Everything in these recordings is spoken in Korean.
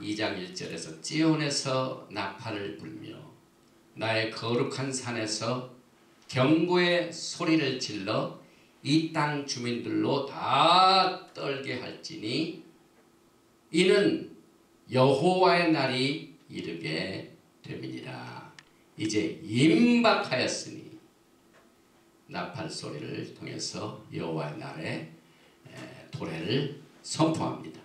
2장 1절에서 찌온에서 나팔을 불며 나의 거룩한 산에서 경고의 소리를 질러 이 땅 주민들로 다 떨게 할지니 이는 여호와의 날이 이르게 됨이니라. 이제 임박하였으니 나팔 소리를 통해서 여호와의 날에 도래를 선포합니다.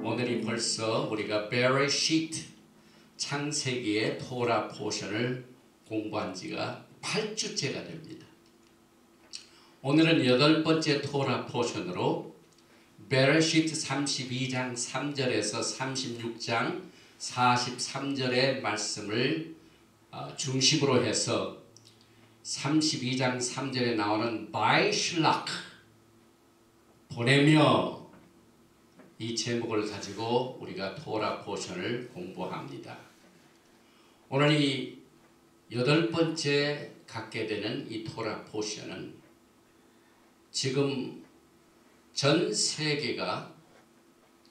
오늘이 벌써 우리가 베레시트 창세기의 토라 포션을 공부한 지가 8주째가 됩니다. 오늘은 8번째 토라 포션으로 베레시트 32장 3절에서 36장 43절의 말씀을 중심으로 해서 32장 3절에 나오는 바이슐락 보내며 이 제목을 가지고 우리가 토라 포션을 공부합니다. 오늘 이 8번째 갖게 되는 이 토라 포션은 지금 전 세계가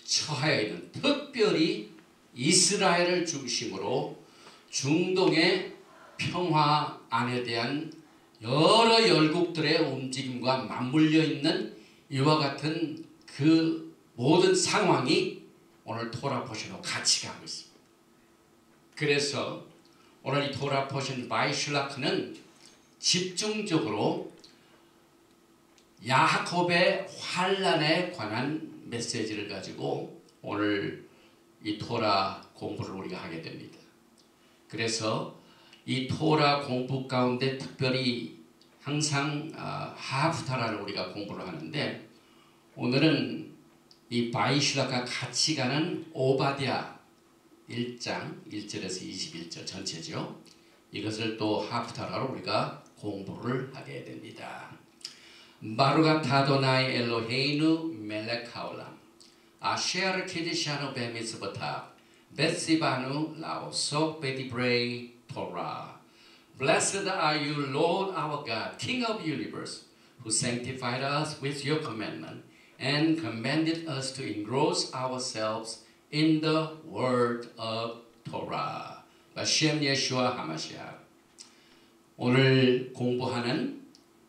처해 있는, 특별히 이스라엘을 중심으로 중동의 평화 안에 대한 여러 열국들의 움직임과 맞물려 있는 이와 같은 그 모든 상황이 오늘 토라 포션으로 같이 가고 있습니다. 그래서 오늘 이 토라 포션 바이슐라크는 집중적으로 야곱의 환난에 관한 메시지를 가지고 오늘 이 토라 공부를 우리가 하게 됩니다. 그래서 이 토라 공부 가운데 특별히 항상 하프타라를 우리가 공부를 하는데, 오늘은 이 바이슐라크가 같이 가는 오바댜 1장 1절에서 21절 전체죠. 이것을 또 하프타라로 우리가 공부를 하게 됩니다. 바루가 타도나이 엘로헤이누 멜렉 하올람 아쉐르 키디샤누 베미스버타 베시바누 라오속 베디브레이 토라. Blessed are you, Lord our God, King of the universe, who sanctified us with your commandment and commanded us to engross ourselves in the word of Torah. 바시엠 예슈아 하마시아. 오늘 공부하는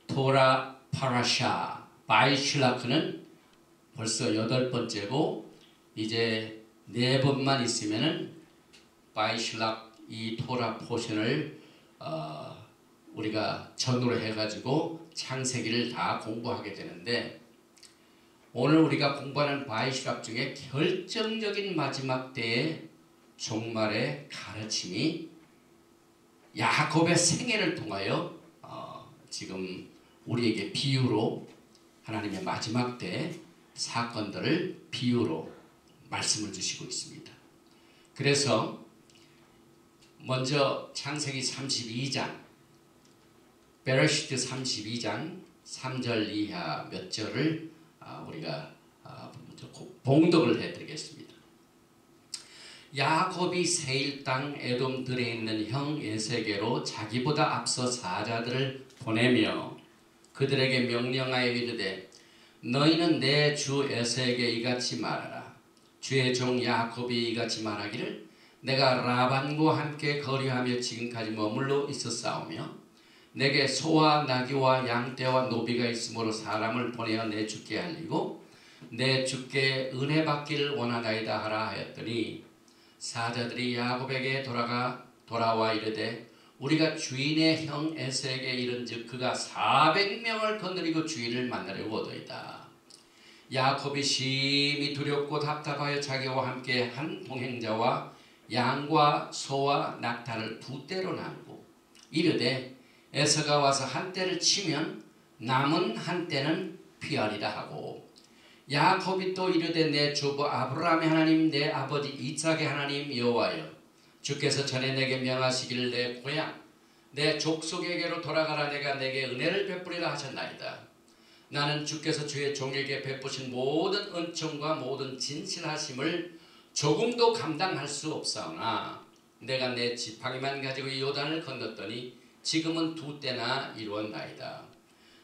토라 파라샤 바이슐라크는 벌써 8번째고 이제 4번만 있으면은 바이슐락 이 토라 포션을 우리가 전후로 해가지고 창세기를 다 공부하게 되는데, 오늘 우리가 공부하는 바이슐락 중에 결정적인 마지막 때의 종말의 가르침이 야곱의 생애를 통하여 지금 우리에게 비유로 하나님의 마지막 때 사건들을 비유로 말씀을 주시고 있습니다. 그래서 먼저 창세기 32장, 베레시트 32장 3절 이하 몇 절을 우리가 봉독을 해드리겠습니다. 야곱이 세일 땅 에돔 들에 있는 형 에세게로 자기보다 앞서 사자들을 보내며 그들에게 명령하여 이르되 너희는 내 주 에세에게 이같이 말하라. 주의 종 야곱이 이같이 말하기를 내가 라반과 함께 거류하며 지금까지 머물러 있었사오며 내게 소와 나귀와 양떼와 노비가 있으므로 사람을 보내어 내 주께 알리고 내 주께 은혜 받기를 원하나이다 하라 하였더니 사자들이 야곱에게 돌아와 이르되 우리가 주인의 형 에세에게 이른즉 그가 400명을 거느리고 주인을 만나려고 오더이다. 야곱이 심히 두렵고 답답하여 자기와 함께 한 동행자와 양과 소와 낙타를 2떼로 나누고 이르되 에서가 와서 한 떼를 치면 남은 한 떼는 피하리라 하고 야곱이 또 이르되 내 조부 아브라함의 하나님 내 아버지 이삭의 하나님 여호와여 주께서 전에 내게 명하시기를 내 고향 내 족속에게로 돌아가라 내가 내게 은혜를 베푸리라 하셨나이다. 나는 주께서 주의 종에게 베푸신 모든 은총과 모든 진실하심을 조금도 감당할 수 없사오나 내가 내 지팡이만 가지고 요단을 건넜더니 지금은 2떼나 이루었나이다.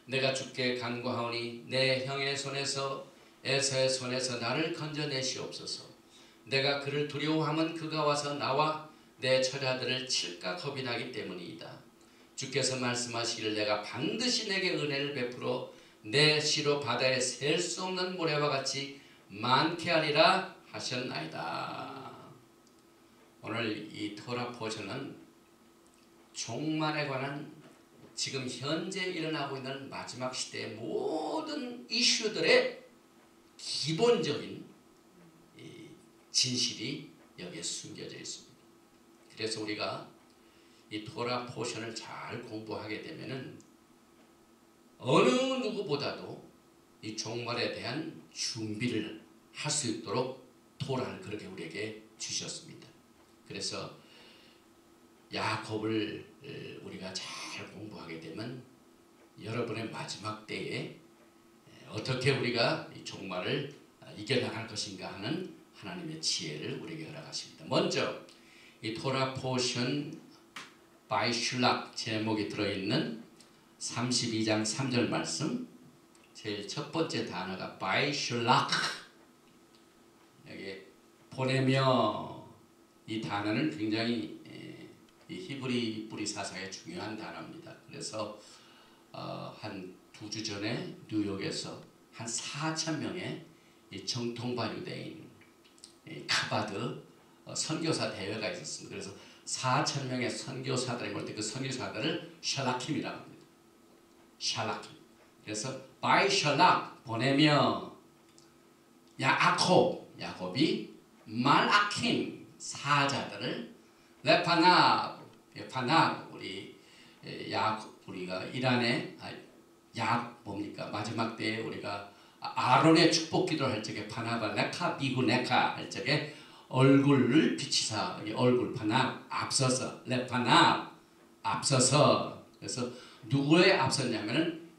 내가 주께 간구하오니 내 형의 손에서 에서의 손에서 나를 건져내시옵소서. 내가 그를 두려워하면 그가 와서 나와 내 처자들을 칠까 겁이 나기 때문이다. 주께서 말씀하시기를 내가 반드시 내게 은혜를 베풀어 내 시로 바다에 셀 수 없는 모래와 같이 많게 하리라 하셨나이다. 오늘 이 토라 포션은 종말에 관한 지금 현재 일어나고 있는 마지막 시대의 모든 이슈들의 기본적인 진실이 여기에 숨겨져 있습니다. 그래서 우리가 이 토라 포션을 잘 공부하게 되면은 어느 누구보다도 이 종말에 대한 준비를 할 수 있도록 토라를 그렇게 우리에게 주셨습니다. 그래서 야곱을 우리가 잘 공부하게 되면 여러분의 마지막 때에 어떻게 우리가 이 종말을 이겨나갈 것인가 하는 하나님의 지혜를 우리에게 허락하십니다. 먼저 이 토라 포션 바이 슐락 제목이 들어있는 32장 3절 말씀 제일 첫 번째 단어가 바이 슐락 여기 보내며 이 단어는 굉장히 이 히브리 뿌리 사상의 중요한 단어입니다. 그래서 한 2주 전에 뉴욕에서 한 4,000명의 이 정통 발유대인 카바드 선교사 대회가 있었습니다. 그래서 4,000명의 선교사들이 모일 때 그 선교사들을 샬라킴이라고 합니다. 샬라킴. 그래서 바이 샬락 보내며 야곱이 말아킴 사자들을 레파납 우리가 이란에 뭡니까 마지막 때에 우리가 아론의 축복 기도를 할 적에 파나바 네카 비구 네카 할 적에 얼굴을 비치사 얼굴 파납 앞서서 레파납 앞서서 그래서 누구에 앞섰냐면은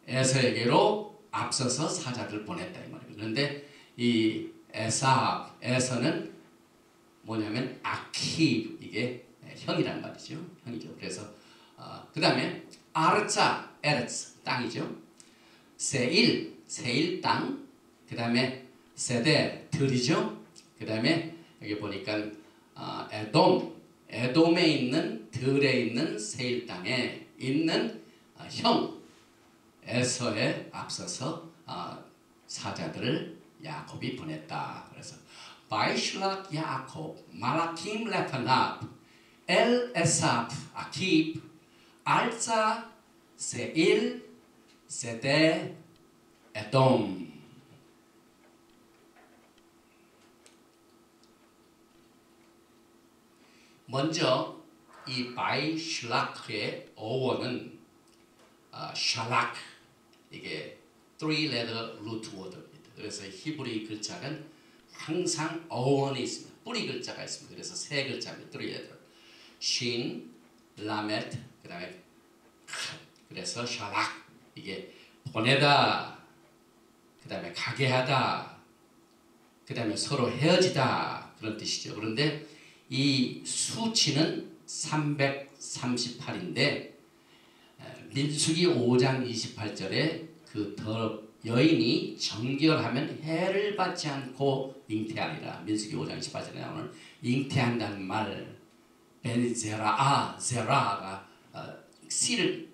에서에게로 앞서서 사자를 보냈다 이 말이에요. 그런데 이 에서는 뭐냐면 아키 이게 형이란 말이죠. 형이죠. 그래서 그 다음에 아르차 에르츠 땅이죠. 세일 땅. 그 다음에 세데 들이죠. 그 다음에 여기 보니까 에돔에 있는 들에 있는 세일 땅에 있는 형 에서에 앞서서 사자들을 야곱이 보냈다. 그래서 바이슐락 야곱 말라킴 레파납 엘 에삽 아킵 알자 세일 세데 에돔. 먼저 이 바이슐락의 어원은 샬락 이게 3 letter root word입니다. 그래서 히브리 글자는 항상 어원이 있습니다. 뿌리 글자가 있습니다. 그래서 세 글자입니다. 들어야 신, 라멧, 그 다음에 그래서 샬락, 이게 보내다, 그 다음에 가게 하다, 그 다음에 서로 헤어지다, 그런 뜻이죠. 그런데 이 수치는 338인데 민수기 5장 28절에 그 여인이 정결하면 해를 받지 않고 잉태하리라. 민수기 5장 28절에 나오는 잉태한다는 말, 베니제라가 씨를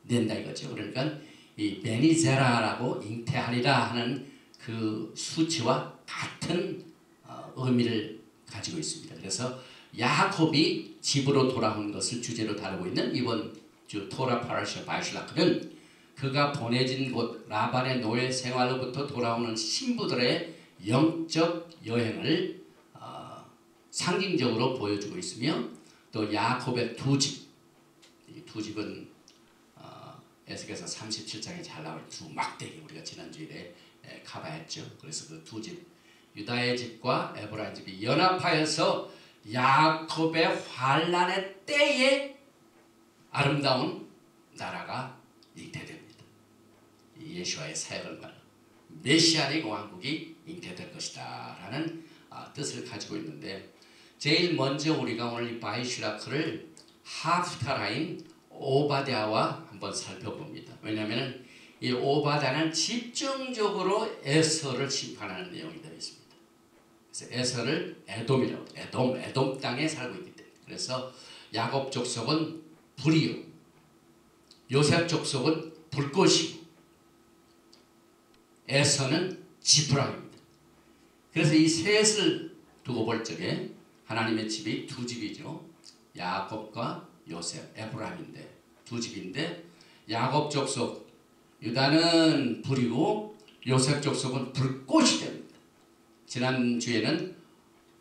낸다 이거죠. 그러니까 이 베니제라라고 잉태하리라 하는 그 수치와 같은 의미를 가지고 있습니다. 그래서 야곱이 집으로 돌아온 것을 주제로 다루고 있는 이번 주 토라 파라샤 바이슐라크는 그가 보내진 곳 라반의 노예 생활로부터 돌아오는 신부들의 영적 여행을 상징적으로 보여주고 있으며 또 야곱의 두 집, 이 두 집은 에스겔서 37장에 잘 나올 두 막대기, 우리가 지난주일에 가봐했죠. 그래서 그 두 집, 유다의 집과 에브라임 집이 연합하여서 야곱의 환란의 때에 아름다운 나라가 잉태됩니다. 예수와의 사역을 말하는 메시아닉 왕국이 잉태될 것이다 라는 뜻을 가지고 있는데, 제일 먼저 우리가 오늘 이 바이슐라크를 하프타라인 오바댜와 한번 살펴봅니다. 왜냐하면 이 오바댜는 집중적으로 에서를 심판하는 내용이 되어 있습니다. 그래서 에서를 에돔이라고, 에돔 땅에 살고 있기 때문에. 그래서 야곱 족속은 불이요, 요셉 족속은 불꽃이고, 에서는 지푸라기입니다. 그래서 이 셋을 두고 볼 적에 하나님의 집이 두 집이죠. 야곱과 요셉, 에브라임인데 두 집인데, 야곱 족속 유다는 불이고 요셉 족속은 불꽃이 됩니다. 지난주에는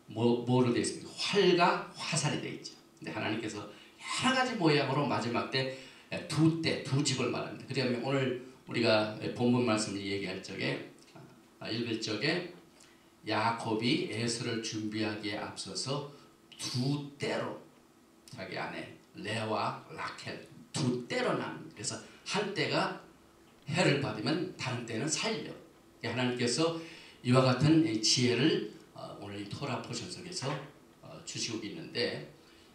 뭐로 되어 있습니까? 활과 화살이 되어 있죠. 근데 하나님께서 여러 가지 모양으로 마지막 때 두 집을 말합니다. 그다음에 오늘 우리가 본문 말씀을 얘기할 적에, 읽을 적에 야곱이 에서를 준비하기에 앞서서 두 때로 자기 아내 레와 라켈 두 때로 나눕니다. 그래서 한 때가 해를 받으면 다른 때는 살려. 하나님께서 이와 같은 지혜를 오늘 이 토라 포션 속에서 주시고 있는데,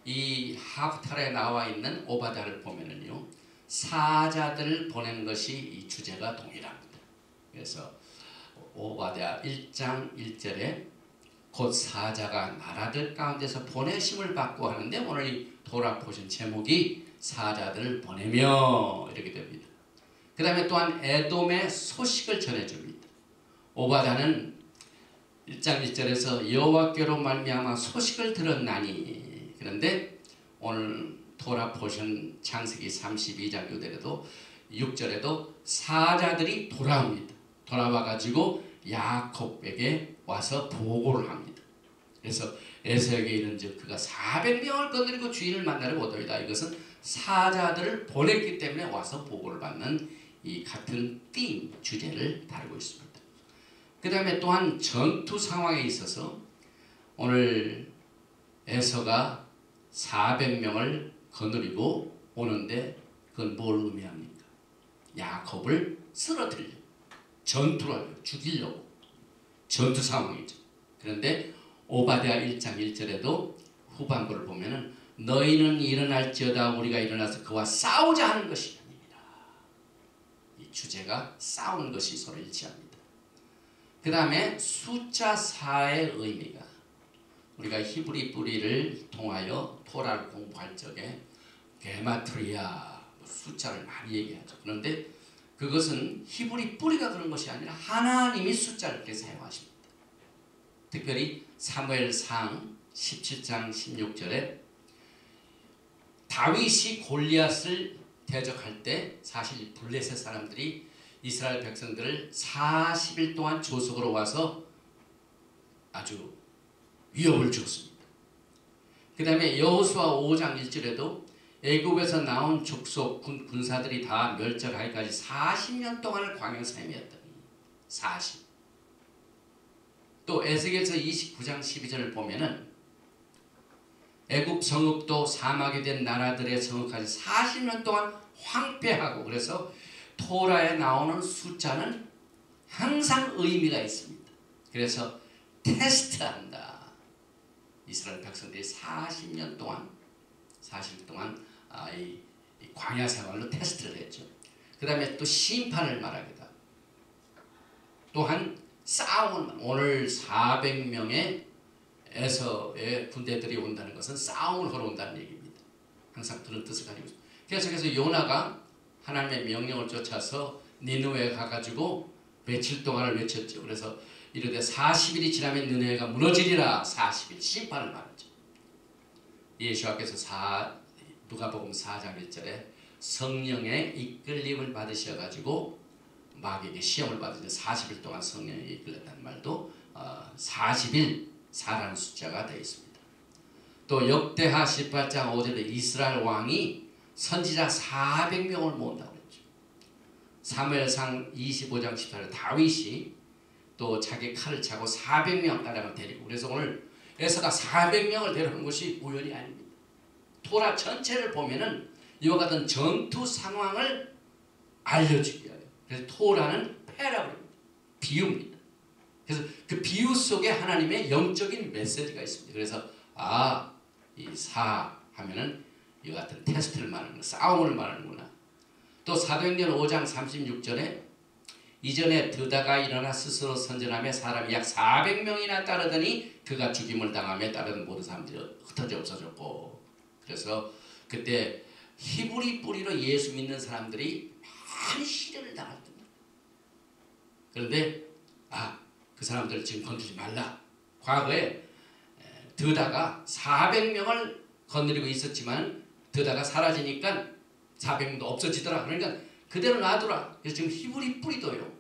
이 하프탈에 나와 있는 오바댜를 보면은요, 사자들을 보낸 것이 이 주제가 동일합니다. 그래서 오바댜 1장 1절에 곧 사자가 나라들 가운데서 보내심을 받고 하는데, 오늘 이 토라 포션 제목이 사자들을 보내며 이렇게 됩니다. 그 다음에 또한 에돔의 소식을 전해줍니다. 오바댜는 1장 1절에서 여호와께로 말미암아 소식을 들었나니, 그런데 오늘 토라 포션 창세기 32장 요대로도 6절에도 사자들이 돌아옵니다. 돌아와 가지고 야곱에게 와서 보고를 합니다. 그래서 에서에게 이른즉 그가 400명을 거느리고 주인을 만나러 오더이다. 이것은 사자들을 보냈기 때문에 와서 보고를 받는 이 같은 주제를 다루고 있습니다. 그 다음에 또한 전투 상황에 있어서 오늘 에서가 400명을 거느리고 오는데 그건 뭘 의미합니까? 야곱을 쓰러뜨리려, 전투를 하려, 죽이려고, 전투 상황이죠. 그런데 오바댜 1장 1절에도 후반부를 보면은 너희는 일어날지어다 우리가 일어나서 그와 싸우자 하는 것이 아닙니다. 이 주제가 싸우는 것이 서로 일치합니다. 그 다음에 숫자 4의 의미가, 우리가 히브리 뿌리를 통하여 토라를 공부할 적에 게마트리아 숫자를 많이 얘기하죠. 그런데 그것은 히브리 뿌리가 그런 것이 아니라 하나님이 숫자를 이렇게 사용하십니다. 특별히 사무엘상 17장 16절에 다윗이 골리앗을 대적할 때 사실 블레셋 사람들이 이스라엘 백성들을 40일 동안 조속으로 와서 아주 위협을 주었습니다. 그 다음에 여호수아 5장 1절에도 애굽에서 나온 족속 군사들이 다 멸절하기까지 40년 동안을 광야 삶이었더니 40. 또 에스겔서 29장 12절을 보면은 애굽 성읍도 사막이 된 나라들의 성읍까지 40년 동안 황폐하고, 그래서 토라에 나오는 숫자는 항상 의미가 있습니다. 그래서 테스트한다. 이스라엘 백성들이 40년 동안 이 광야 생활로 테스트를 했죠. 그 다음에 또 심판을 말하기도 하고, 또한 싸움을, 오늘 400명의 에서의 군대들이 온다는 것은 싸움을 걸어온다는 얘기입니다. 항상 그런 뜻을 가지고 있습니다. 계속해서 요나가 하나님의 명령을 쫓아서 니느웨에 가가지고 며칠 동안을 외쳤죠. 그래서 이르되 40일이 지나면 니느웨가 무너지리라. 40일 심판을 말하죠. 예수께서 누가복음 4장 1절에 성령의 이끌림을 받으셔가지고 마귀에게 시험을 받으셔 40일 동안 성령에 이끌렸다는 말도 40일 4라는 숫자가 되어 있습니다. 또 역대하 18장 5절에 이스라엘 왕이 선지자 400명을 모은다고 그랬죠. 사무엘상 25장 14절에 다윗이 또 자기 칼을 차고 400명 가량을 데리고, 그래서 오늘 에서가 400명을 데려온 것이 우연이 아닙니다. 토라 전체를 보면은 이와 같은 전투 상황을 알려주기 위하여. 그래서 토라는 패러블입니다. 비유입니다. 그래서 그 비유 속에 하나님의 영적인 메시지가 있습니다. 그래서 이 4 하면은 이와 같은 테스트를 말하는, 싸움을 말하는구나. 또 사도행전 5장 36절에 이전에 드다가 일어나 스스로 선전하며 사람이 약 400명이나 따르더니 그가 죽임을 당하며 따르던 모든 사람들이 흩어져 없어졌고, 그래서 그때 히브리 뿌리로 예수 믿는 사람들이 많이 시련을 당했답니다. 그런데 그 사람들 지금 건드리지 말라. 과거에 드다가 400명을 건드리고 있었지만 드다가 사라지니까 400명도 없어지더라. 그러니까 그대로 놔두라. 그래서 지금 히브리 뿌리도요,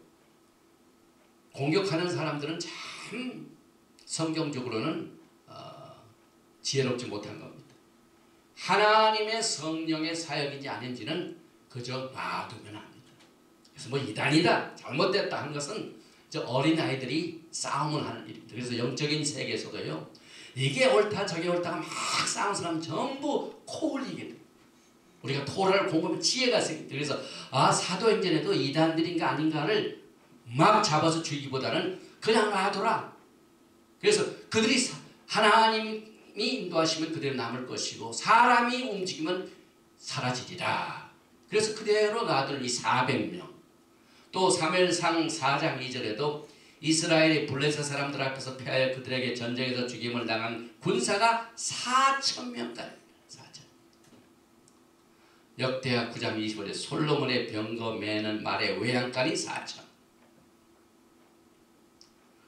공격하는 사람들은 참 성경적으로는 지혜롭지 못한 겁니다. 하나님의 성령의 사역인지 아닌지는 그저 놔두면 합니다. 그래서 뭐 이단이다, 잘못됐다 하는 것은 저 어린아이들이 싸움을 하는 일입니다. 그래서 영적인 세계에서도요, 이게 옳다 저게 옳다가 막 싸우는 사람 전부 코 흘리게 돼요. 우리가 토라를 공부하면 지혜가 생깁니다. 그래서 사도행전에도 이단들인가 아닌가를 막 잡아서 죽이기보다는 그냥 놔둬라. 그래서 그들이 하나님이 인도하시면 그대로 남을 것이고 사람이 움직이면 사라지리라. 그래서 그대로 놔둘 이 400명. 또 사무엘상 4장 2절에도 이스라엘이 블레셋 사람들 앞에서 패하여 그들에게 전쟁에서 죽임을 당한 군사가 4,000명까지. 역대하 9장 25절에 솔로몬의 병거 매는 말의 외양간이 4,000.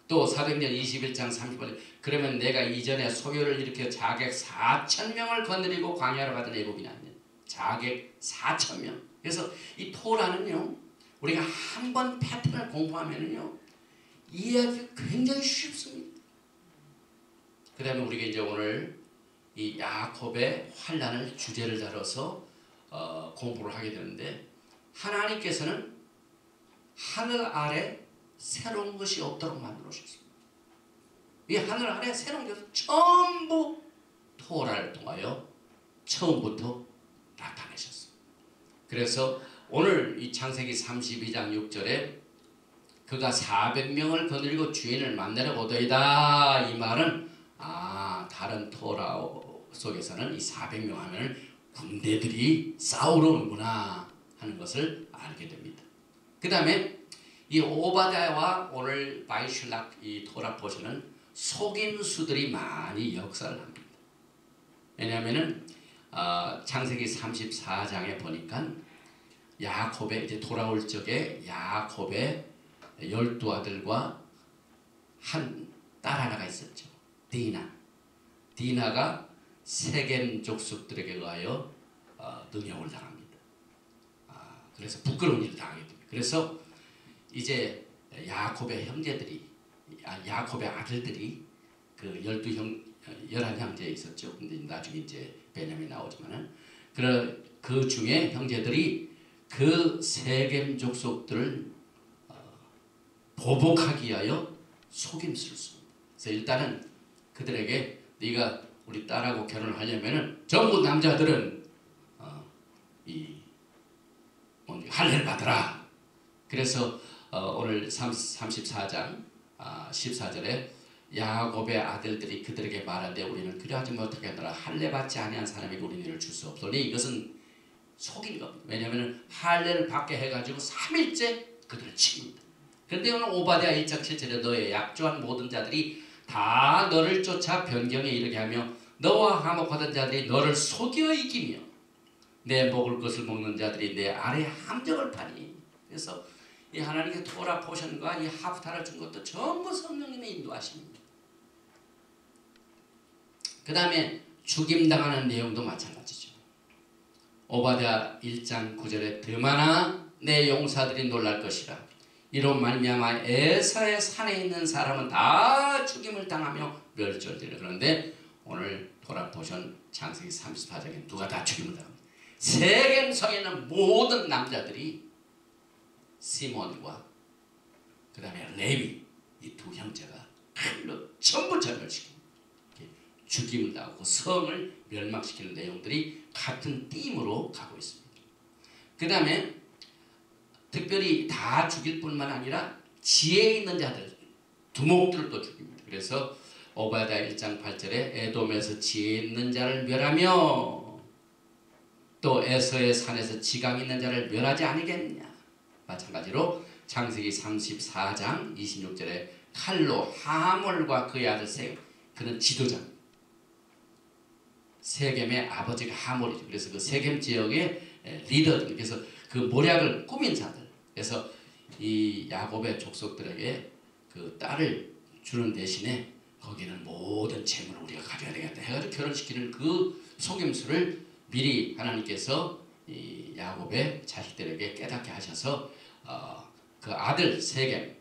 또 사도행전 21장 30절에 그러면 내가 이전에 소요를 일으켜 자객 4,000명을 건드리고 광야로 가던 애굽이 아니냐. 자객 4,000명. 그래서 이 토라는요, 우리가 한번 패턴을 공부하면요 이해하기 굉장히 쉽습니다. 그 다음에 우리가 이제 오늘 이 야곱의 환난을 주제를 다뤄서 공부를 하게 되는데, 하나님께서는 하늘 아래 새로운 것이 없도록 만들어주셨습니다. 이 하늘 아래 새로운 것을 전부 토라를 통하여 처음부터 나타내셨습니다. 그래서 오늘 이 창세기 32장 6절에 그가 400명을 거느리고 주인을 만나려고 오더이다. 이 말은 다른 토라 속에서는 이 400명 하면 군대들이 싸우러 오는구나 하는 것을 알게 됩니다. 그 다음에 이 오바댜와 오늘 바이슐락 이 토라 포션은 속임수들이 많이 역사를 합니다. 왜냐하면은 창세기 34장에 보니까 야곱의 이제 돌아올 적에 야곱의 12아들과 한 딸 하나가 있었죠. 디나가 세겜 족속들에게 의하여 능욕을 당합니다. 그래서 부끄러운 일을 당하게 됩니다. 그래서 이제 야곱의 형제들이, 야곱의 아들들이 그 11형제 있었죠. 근데 나중에 이제 베냐민 나오지만은 그 중에 형제들이 그 세겜 족속들을 보복하기 위하여 속임수를 씁니다. 그래서 일단은 그들에게 네가 우리 딸하고 결혼을 하려면은 전부 남자들은 이 할례를 받으라. 그래서 오늘 34장 14절에 야곱의 아들들이 그들에게 말하되 우리는 그리하지 못하겠노라. 할례 받지 아니한 사람에게 우리는 이를 줄 수 없으니 이것은 속인 겁니다. 왜냐하면 할례를 받게 해가지고 3일째 그들을 칩니다. 그런데 오늘 오바댜 1장 7절에 너의 약조한 모든 자들이 다 너를 쫓아 변경에 이르게 하며 너와 화목하던 자들이 너를 속여 이기며 내 먹을 것을 먹는 자들이 내 아래 함정을 파니. 그래서 이 하나님의 토라 포션과 이 하프타를 준 것도 전부 성령님의 인도하십니다. 그 다음에 죽임당하는 내용도 마찬가지죠. 오바댜 1장 9절에 드마나 내 용사들이 놀랄 것이라. 이로 말미암아 에서의 산에 있는 사람은 다 죽임을 당하며 멸절되리라. 그런데 오늘 토라 포션 창세기 34장에 누가 다 죽임을 당합니다. 세겜 성에 있는 모든 남자들이 시몬과 그 다음에 레위 이 두 형제가 칼로 전부 절멸시킵니다. 죽임을 당하고 성을 멸망시키는 내용들이 같은 띠임으로 가고 있습니다. 그 다음에 특별히 다 죽일 뿐만 아니라 지혜 있는 자들 두목들도 죽입니다. 그래서 오바댜 1장 8절에 에돔에서 지혜 있는 자를 멸하며 또 에서의 산에서 지강 있는 자를 멸하지 아니겠느냐. 마찬가지로 창세기 34장 26절에 칼로 하몰과 그의 아들 세겜, 그는 지도자, 세겜의 아버지가 하몰이죠. 그래서 그 세겜 지역의 리더들, 그래서 그 모략을 꾸민 자들. 그래서 이 야곱의 족속들에게 그 딸을 주는 대신에 거기는 모든 재물을 우리가 가져야 되겠다 해가지고 결혼시키는 그 속임수를 미리 하나님께서 이 야곱의 자식들에게 깨닫게 하셔서 그 아들 세겜,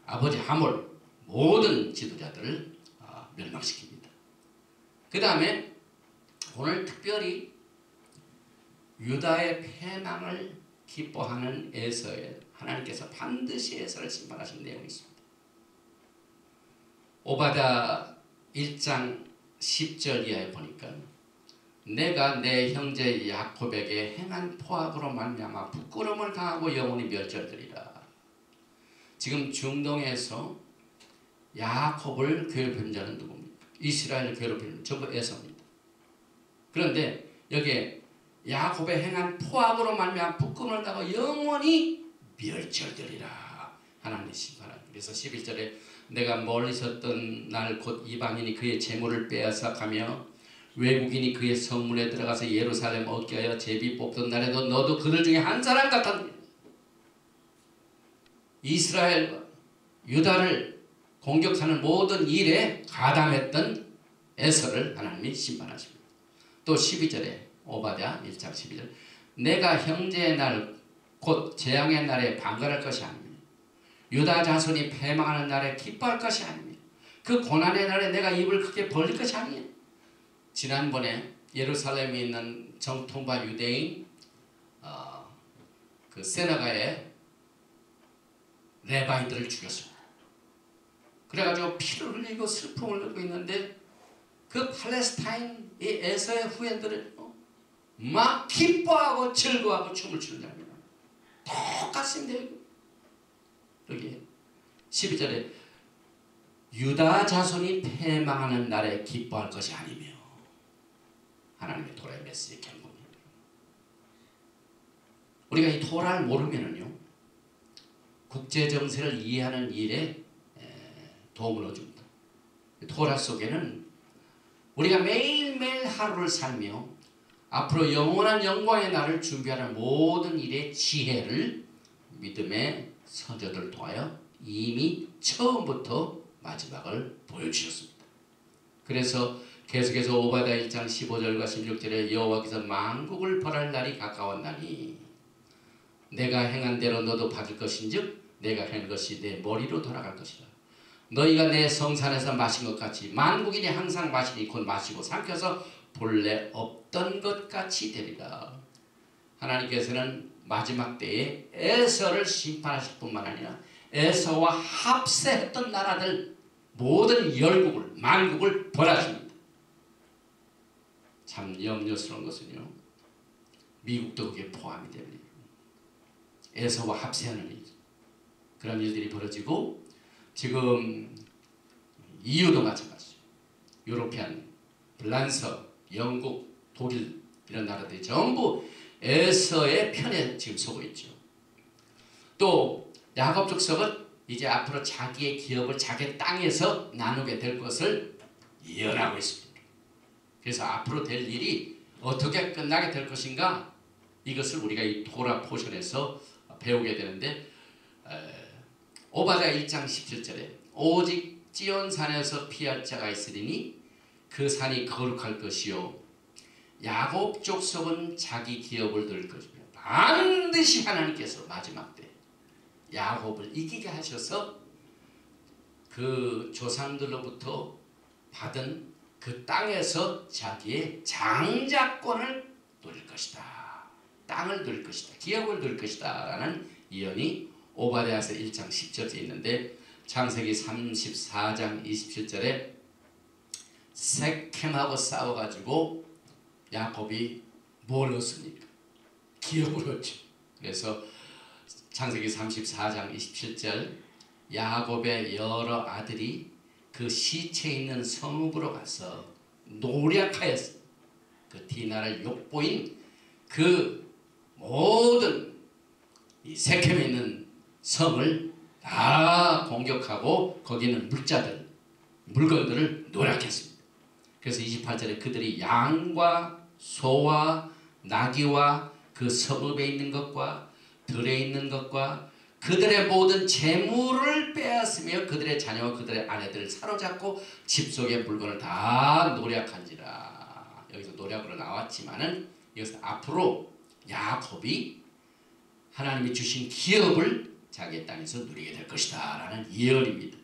아버지 하몰 모든 지도자들을 멸망시킵니다. 그 다음에 오늘 특별히 유다의 패망을 기뻐하는 에서에 하나님께서 반드시 에서를 심판하신 내용이 있습니다. 오바댜 1장 10절 이하에 보니까 내가 내 형제 야곱에게 행한 포악으로 말미암아 부끄러움을 당하고 영원히 멸절되리라. 지금 중동에서 야곱을 괴롭히는 자는 누굽니까? 이스라엘을 괴롭히는 전부 에서입니다. 그런데 여기에 야곱의 행한 포악으로 말미암아 부끄러움을 당하고 영원히 멸절되리라. 하나님의 심판합니다. 그래서 11절에 내가 멀리 있었던 날 곧 이방인이 그의 재물을 빼앗아 가며 외국인이 그의 성문에 들어가서 예루살렘 얻게 하여 제비 뽑던 날에도 너도 그들 중에 한 사람 같았느냐. 이스라엘과 유다를 공격하는 모든 일에 가담했던 에서를 하나님이 심판하십니다. 또 12절에 오바댜 1장 12절 내가 형제의 날 곧 재앙의 날에 방관할 것이 아니며 유다 자손이 패망하는 날에 기뻐할 것이 아니며 그 고난의 날에 내가 입을 크게 벌릴 것이 아니냐. 지난번에 예루살렘에 있는 정통파 유대인 그 세나가의 레바이들을 죽였습니다. 그래가지고 피를 흘리고 슬픔을 흘리고 있는데 그 팔레스타인 이 에서의 후예들을 막 기뻐하고 즐거워하고 춤을 추는 장면 똑같습니다. 여기 12절에 유다 자손이 패망하는 날에 기뻐할 것이 아니며 하나님의 토라의 메시지 경고입니다. 우리가 이 토라를 모르면은요 국제 정세를 이해하는 일에 도움을 얻습니다. 토라 속에는 우리가 매일매일 하루를 살며 앞으로 영원한 영광의 날을 준비하는 모든 일의 지혜를 믿음의 선조들을 통하여 이미 처음부터 마지막을 보여주셨습니다. 그래서 계속해서 오바댜 1장 15절과 16절에 여호와께서 만국을 벌할 날이 가까웠나니 내가 행한 대로 너도 받을 것인즉 내가 한 것이 내 머리로 돌아갈 것이라. 너희가 내 성산에서 마신 것 같이 만국인이 항상 마시니 곧 마시고 삼켜서 본래 없던 것 같이 되리라. 하나님께서는 마지막 때에 에서를 심판하실 뿐만 아니라 에서와 합세했던 나라들 모든 열국을 만국을 벌하십니다. 참 염려스러운 것은요, 미국도 그게 포함이 됩니다. 에서와 합세하는 일, 그런 일들이 벌어지고 지금 EU도 마찬가지죠. 유로피안, 프랑스, 영국, 독일 이런 나라들이 전부 에서의 편에 지금 서고 있죠. 또 야곱 족속은 이제 앞으로 자기의 기업을 자기 땅에서 나누게 될 것을 예언하고 있습니다. 그래서 앞으로 될 일이 어떻게 끝나게 될 것인가, 이것을 우리가 이 토라 포션에서 배우게 되는데, 오바댜 1장 17절에 오직 찌온산에서 피할 자가 있으리니 그 산이 거룩할 것이요 야곱 족속은 자기 기업을 들 것이며, 반드시 하나님께서 마지막 때 야곱을 이기게 하셔서 그 조상들로부터 받은 그 땅에서 자기의 장자권을 누릴 것이다. 땅을 누릴 것이다. 기업을 누릴 것이다. 라는 예언이 오바댜서 1장 10절에 있는데, 창세기 34장 27절에 세켐하고 싸워가지고 야곱이 뭘 얻습니까? 기업을 얻죠. 그래서 창세기 34장 27절, 야곱의 여러 아들이 그 시체 있는 성읍으로 가서 노략하였습니다. 그 디나를 욕보인 그 모든 이 세켐에 있는 성을 다 공격하고 거기 있는 물건들을 노략했습니다. 그래서 28절에 그들이 양과 소와 나귀와 그 성읍에 있는 것과 들에 있는 것과 그들의 모든 재물을 빼앗으며 그들의 자녀와 그들의 아내들을 사로잡고 집 속의 물건을 다 노략한지라. 여기서 노략으로 나왔지만은 이것은 앞으로 야곱이 하나님이 주신 기업을 자기의 땅에서 누리게 될 것이다 라는 예언입니다.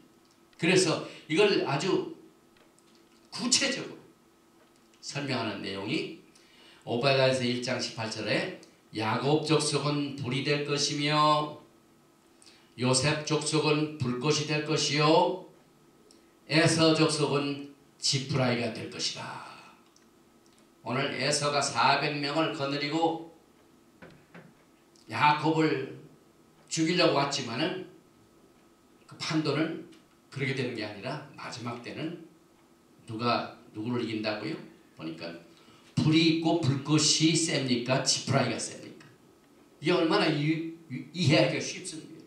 그래서 이걸 아주 구체적으로 설명하는 내용이 오바댜서 1장 18절에 야곱 족속은 불이 될 것이며 요셉 족속은 불꽃이 될 것이요 에서 족속은 지푸라기가 될 것이다. 오늘 에서가 400명을 거느리고 야곱을 죽이려고 왔지만은 그 판도는 그렇게 되는 게 아니라 마지막 때는 누구를 이긴다고요? 보니까 불이 있고 불꽃이 셉니까? 지푸라기가 셉니까? 이게 얼마나 이해하기가 쉽습니다.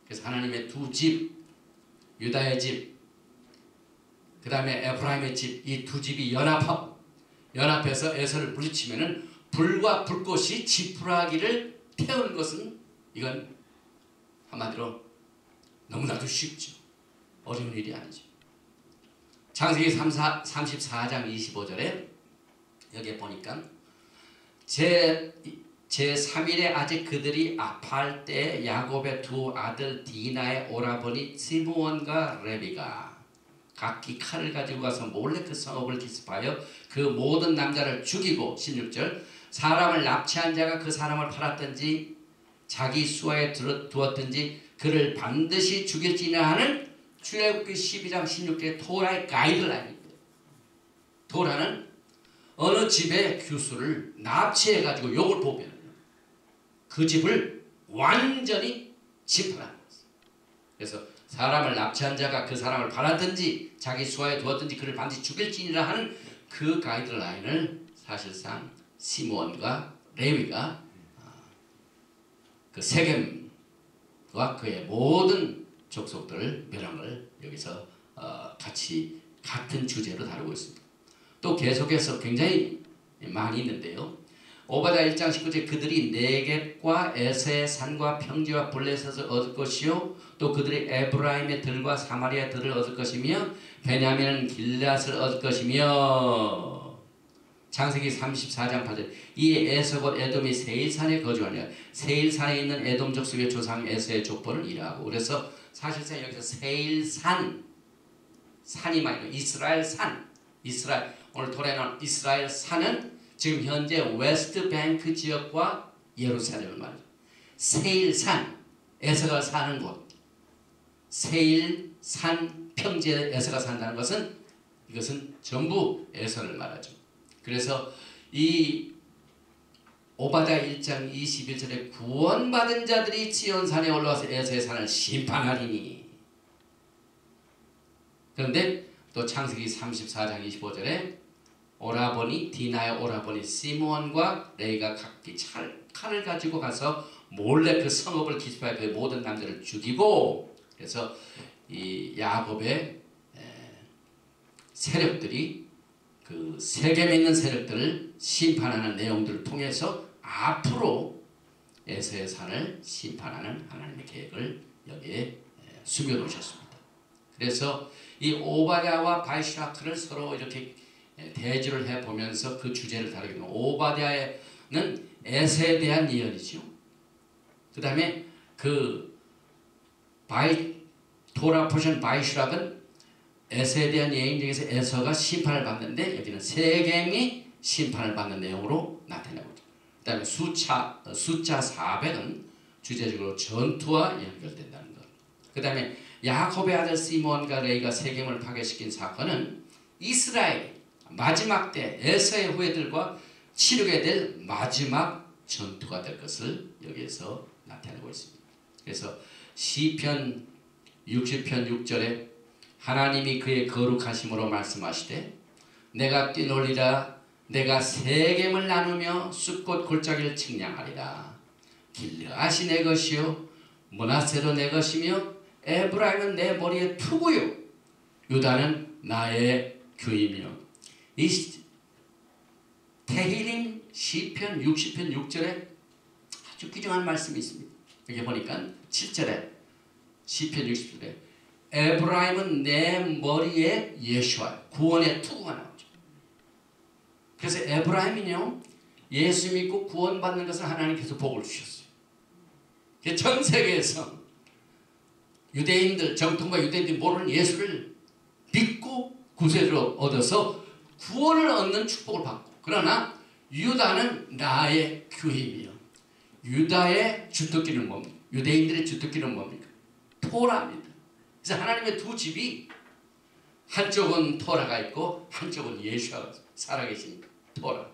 그래서 하나님의 두 집, 유다의 집, 그 다음에 에브라임의 집, 이 두 집이 연합해서 에서를 물리치면은 불과 불꽃이 지푸라기를 태우는 것은 이건 한마디로 너무나도 쉽죠. 어려운 일이 아니죠. 창세기 34장 25절에 여기에 보니까 제3일에 아직 그들이 아파할 때 야곱의 두 아들 디나의 오라버니 시므온과 레비가 각기 칼을 가지고 가서 몰래 그 성읍을 기습하여 그 모든 남자를 죽이고 16절 사람을 납치한 자가 그 사람을 팔았든지 자기 수하에 두었든지 그를 반드시 죽일지냐 하는 출애굽기 12장 16절의 토라의 가이드라인입니다. 토라는 어느 집의 규수를 납치해가지고 욕을 보면 그 집을 완전히 심판하는 것입니다. 그래서 사람을 납치한 자가 그 사람을 팔았든지 자기 수하에 두었든지 그를 반드시 죽일지니라 하는 그 가이드라인을 사실상 시므온과 레위가 그 세겜과 그의 모든 족속들을 멸한 걸 여기서 같이 같은 주제로 다루고 있습니다. 또 계속해서 굉장히 많이 있는데요. 오바댜 1장 19절 그들이 네겝과 에서의 산과 평지와 블레셋을 얻을 것이요 또 그들이 에브라임의 들과 사마리아 들을 얻을 것이며 베냐민은 길앗을 얻을 것이며 창세기 34장 8절 이 에서 곧 에돔이 세일산에 거주하냐 세일산에 있는 에돔 족속의 조상 에서의 족보를 이라고. 그래서 사실상 여기서 세일산 산이 말이고 이스라엘 산 이스라엘 오늘 토라는 이스라엘 산은 지금 현재 웨스트 뱅크 지역과 예루살렘을 말이죠. 세일산 에서가 사는 곳 세일산 평지에 에서가 산다는 것은 이것은 전부 에서를 말하죠. 그래서 이 오바댜 1장 21절에 구원받은 자들이 지온산에 올라와서 에서의 산을 심판하리니. 그런데 또 창세기 34장 25절에 오라버니 디나의 오라버니 시므온과 레이가 각기 칼을 가지고 가서 몰래 그 성읍을 기습하여 그 모든 남자를 죽이고, 그래서 이 야곱의 세력들이 그 세겜에 있는 세력들을 심판하는 내용들을 통해서 앞으로 에서의 산을 심판하는 하나님의 계획을 여기에 숨겨놓으셨습니다. 그래서 이 오바댜와 바이시라크를 서로 이렇게 대조를 해보면서 그 주제를 다루게 됩니다. 오바댜는 에서에 대한 예언이죠. 그 다음에 그 토라 포션 바이시락은 에서에 대한 예언 중에서 에서가 심판을 받는데, 여기는 세겜이 심판을 받는 내용으로 나타내고 있죠. 그 다음에 숫자 400은 주제적으로 전투와 연결된다는 것. 그 다음에 야곱의 아들 시므온과 레이가 세겜을 파괴시킨 사건은 이스라엘 마지막 때 에서의 후예들과 치르게 될 마지막 전투가 될 것을 여기에서 나타내고 있습니다. 그래서 시편 60편 6절에 하나님이 그의 거룩하심으로 말씀하시되 내가 뛰놀리라 내가 세겜을 나누며 숲꽃 골짜기를 측량하리라. 길르앗이 내 것이요 므낫세도 내 것이며 에브라임은 내 머리의 투구요 유다는 나의 규이며. 이 테힐림 시편 60편 6절에 아주 귀중한 말씀이 있습니다. 여기 보니까 7절에 시편 60절에 에브라임은 내 머리에 예수와 구원의 투구가 나오죠. 그래서 에브라임은요 예수 믿고 구원받는 것을 하나님께서 복을 주셨어요. 전 세계에서 유대인들 정통과 유대인들이 모르는 예수를 믿고 구세주를 얻어서 구원을 얻는 축복을 받고, 그러나 유다는 나의 규임이요. 유다의 주특기는 뭡니까? 유대인들의 주특기는 뭡니까? 토라입니다. 그래서 하나님의 두 집이 한쪽은 토라가 있고 한쪽은 예수가 살아계신 토라.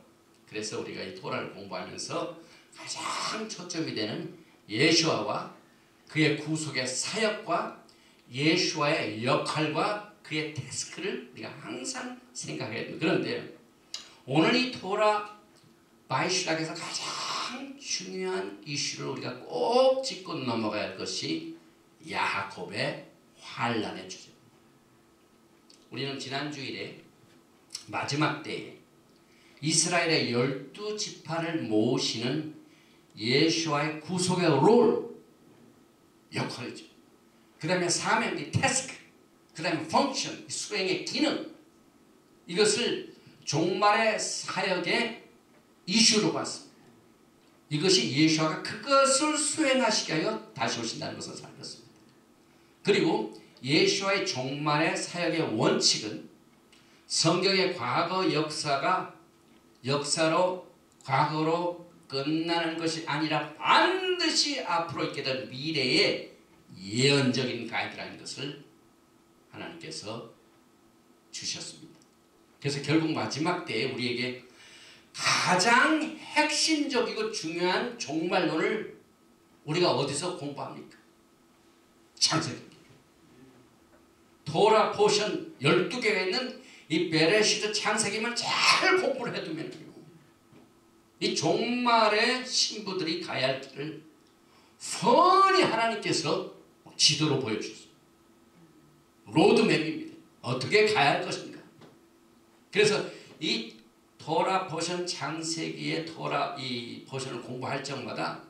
그래서 우리가 이 토라를 공부하면서 가장 초점이 되는 예수아와 그의 구속의 사역과 예수아의 역할과 그의 태스크를 우리가 항상 생각해야 됩니다. 그런데 오늘 이 토라 바이시락에서 가장 중요한 이슈를 우리가 꼭 짚고 넘어가야 할 것이 야곱의 환란의 주제입니다. 우리는 지난 주일에 마지막 때에 이스라엘의 12지파를 모으시는 예수와의 구속의 롤, 역할이죠. 그 다음에 사명이 태스크, 그 다음에 펑션, 수행의 기능, 이것을 종말의 사역의 이슈로 봤습니다. 이것이 예수가 그것을 수행하시게 하여 다시 오신다는 것을 살폈습니다. 그리고 예수와의 종말의 사역의 원칙은 성경의 과거 역사가 역사로 과거로 끝나는 것이 아니라 반드시 앞으로 있게 될 미래의 예언적인 가이드라는 것을 하나님께서 주셨습니다. 그래서 결국 마지막 때에 우리에게 가장 핵심적이고 중요한 종말론을 우리가 어디서 공부합니까? 창세기. 토라 포션 12개가 있는 이 베레시트 창세기만 잘 공부를 해두면요, 이 종말의 신부들이 가야 할 길을 뻔히 하나님께서 지도로 보여주셨어요. 로드맵입니다. 어떻게 가야 할 것인가. 그래서 이 토라 포션 창세기의 토라 이 포션을 공부할 적마다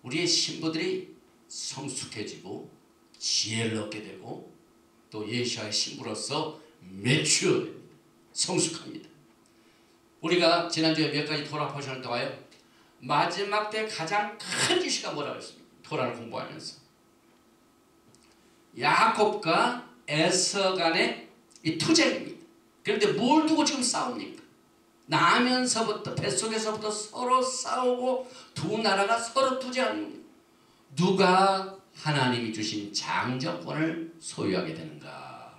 우리의 신부들이 성숙해지고 지혜를 얻게 되고 또 예수와의 신부로서 매추어됩니다. 성숙합니다. 우리가 지난주에 몇 가지 토라 포션을 떠와요. 마지막 때 가장 큰 이슈가 뭐라고 했습니까? 토라를 공부하면서 야곱과 에서 간의 이 투쟁입니다. 그런데 뭘 두고 지금 싸웁니까? 나면서부터 뱃속에서부터 서로 싸우고 두 나라가 서로 투쟁합니다. 누가 하나님이 주신 장정권을 소유하게 되는가?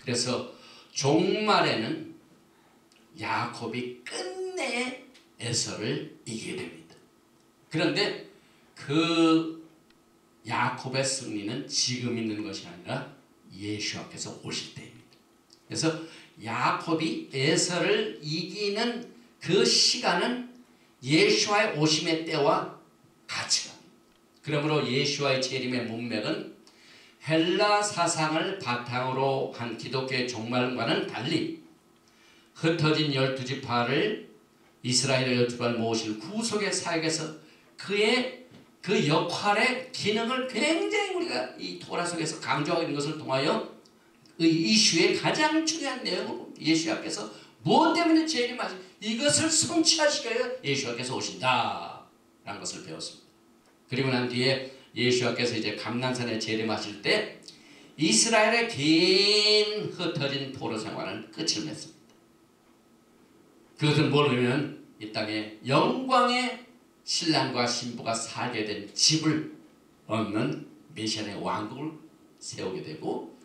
그래서 종말에는 야곱이 끝내 에서를 이기게 됩니다. 그런데 그 야곱의 승리는 지금 있는 것이 아니라 예수께서 오실 때입니다. 그래서 야곱이 에서를 이기는 그 시간은 예수와의 오심의 때와 같이 갑니다. 그러므로 예수와의 재림의 문맥은 헬라 사상을 바탕으로 한 기독교의 종말과는 달리 흩어진 12지파를 이스라엘의 12지파를 모으실 구속의 사역에서 그의 그 역할의 기능을 굉장히 우리가 이 토라 속에서 강조하고 있는 것을 통하여 그 이슈의 가장 중요한 내용을 예수께서 무엇 때문에 재림하시 이것을 성취하시기 예수께서 오신다 라는 것을 배웠습니다. 그리고 난 뒤에 예수께서 이제 감난산에 재림하실 때 이스라엘의 긴 흩어진 포로 생활은 끝을 맺습니다. 그것은 뭐냐면 이 땅에 영광의 신랑과 신부가 살게 된 집을 얻는 메시아의 왕국을 세우게 되고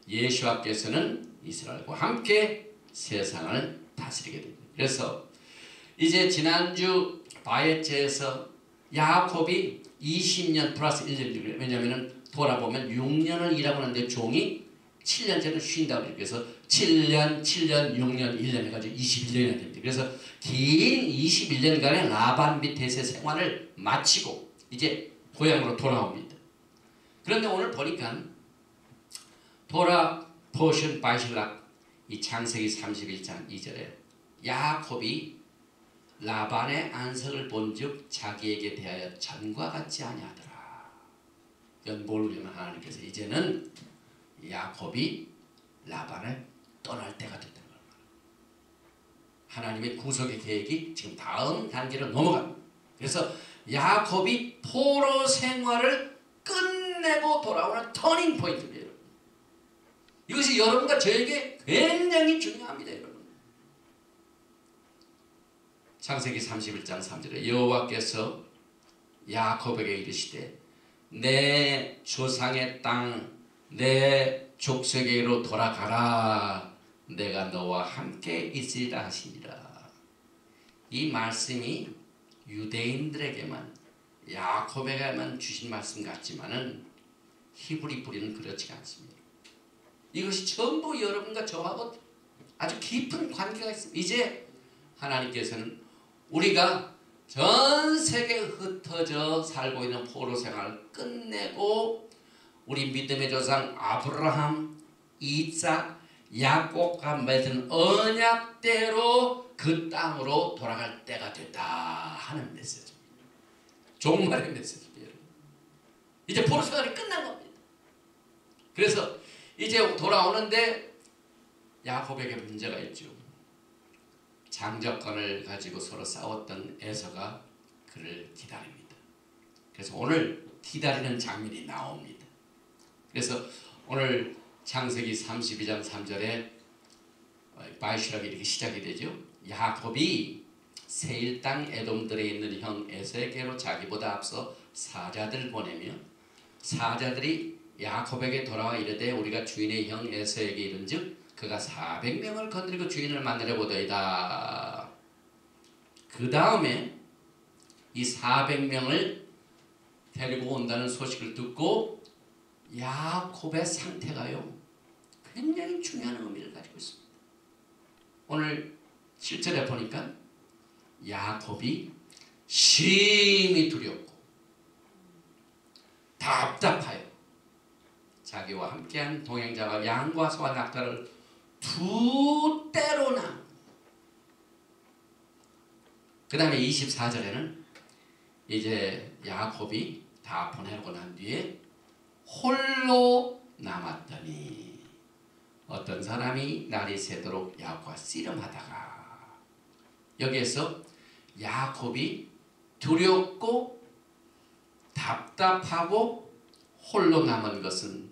예수께서는 이스라엘과 함께 세상을 다스리게 됩니다. 그래서 이제 지난주 바에체에서 야곱이 20년 플러스 1년, 왜냐하면 돌아보면 6년을 일하고 나는데 종이 7년째는 쉰다고 그래서 7년, 6년, 1년 해가지고 21년이 됩니다. 그래서 긴 21년간의 라반 밑에서의 생활을 마치고 이제 고향으로 돌아옵니다. 그런데 오늘 보니까 토라 포션 바이실락 이 창세기 31장 2절에 야곱이 라반의 안석을 본즉 자기에게 대하여 전과 같지 아니하더라. 이건 뭘 의미하면 하나님께서 이제는 야곱이 라반을 떠날 때가 됐다는 거예요. 하나님의 구속의 계획이 지금 다음 단계로 넘어갑니다. 그래서 야곱이 포로 생활을 끝내고 돌아오는 터닝 포인트입니다. 이것이 여러분과 저에게 굉장히 중요합니다. 여러분. 창세기 31장 3절에 여호와께서 야곱에게 이르시되 내 조상의 땅 내 족속에게로 돌아가라. 내가 너와 함께 있으리라 하시니라. 이 말씀이 유대인들에게만 야곱에게만 주신 말씀 같지만은 히브리 뿌리는 그렇지가 않습니다. 이것이 전부 여러분과 저하고 아주 깊은 관계가 있습니다. 이제 하나님께서는 우리가 전 세계에 흩어져 살고 있는 포로 생활을 끝내고 우리 믿음의 조상 아브라함, 이삭, 야곱과 맺은 언약대로 그 땅으로 돌아갈 때가 됐다 하는 메시지입니다. 종말의 메시지입니다. 이제 포로 생활이 끝난 겁니다. 그래서 이제 돌아오는데 야곱에게 문제가 있죠. 장자권을 가지고 서로 싸웠던 에서가 그를 기다립니다. 그래서 오늘 기다리는 장면이 나옵니다. 그래서 오늘 창세기 32장 3절에 바이시락이 이렇게 시작이 되죠. 야곱이 세일 땅 에돔들에 있는 형 에서에게로 자기보다 앞서 사자들 보내며 사자들이 야곱에게 돌아와 이르되 우리가 주인의 형 에서에게 이른즉 그가 400명을 건드리고 주인을 만나려 보더이다. 그 다음에 이 400명을 데리고 온다는 소식을 듣고 야곱의 상태가요 굉장히 중요한 의미를 가지고 있습니다. 오늘 7절에 보니까 야곱이 심히 두렵고 답답하여 자기와 함께한 동행자가 양과 소와 낙타를 두 때로나 그 다음에 24절에는 이제 야곱이 다 보내고 난 뒤에 홀로 남았더니 어떤 사람이 날이 새도록 야곱과 씨름하다가 여기에서 야곱이 두렵고 답답하고 홀로 남은 것은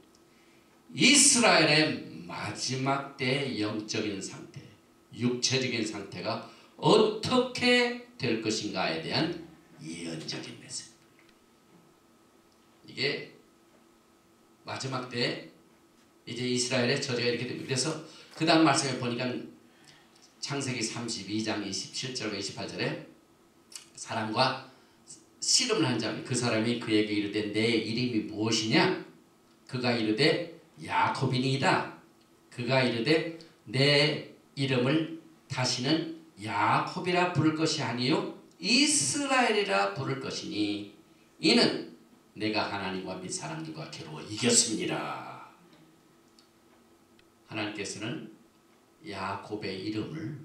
이스라엘의 마지막 때의 영적인 상태, 육체적인 상태가 어떻게 될 것인가에 대한 예언적인 메시지. 이게 마지막 때 이제 이스라엘의 저주가 이렇게 됩니다. 그래서 그 다음 말씀에 보니까 창세기 32장 27절과 28절에 사람과 씨름을 한 자니 그 사람이 그에게 이르되 내 이름이 무엇이냐? 그가 이르되 야곱이니이다. 그가 이르되 내 이름을 다시는 야곱이라 부를 것이 아니요 이스라엘이라 부를 것이니 이는 내가 하나님과 및 사람들과 겨루어 이겼습니다. 하나님께서는 야곱의 이름을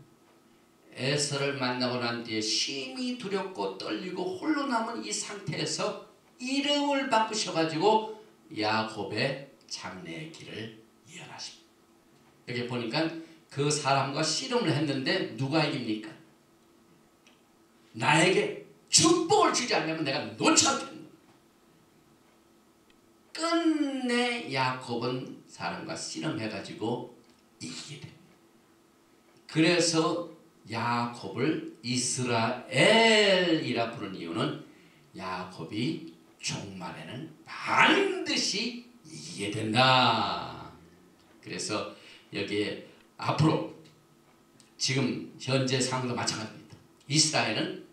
에서를 만나고 난 뒤에 심히 두렵고 떨리고 홀로 남은 이 상태에서 이름을 바꾸셔가지고 야곱의 장래의 길을 예언하십니다. 여기 보니까 그 사람과 씨름을 했는데 누가 이깁니까? 나에게 축복을 주지 않으면 내가 놓지 않겠다. 끝내 야곱은 사람과 씨름해가지고 이기게 됩니다. 그래서 야곱을 이스라엘이라 부르는 이유는 야곱이 종말에는 반드시 이기게 된다. 그래서 여기에 앞으로 지금 현재 상황도 마찬가지입니다. 이스라엘은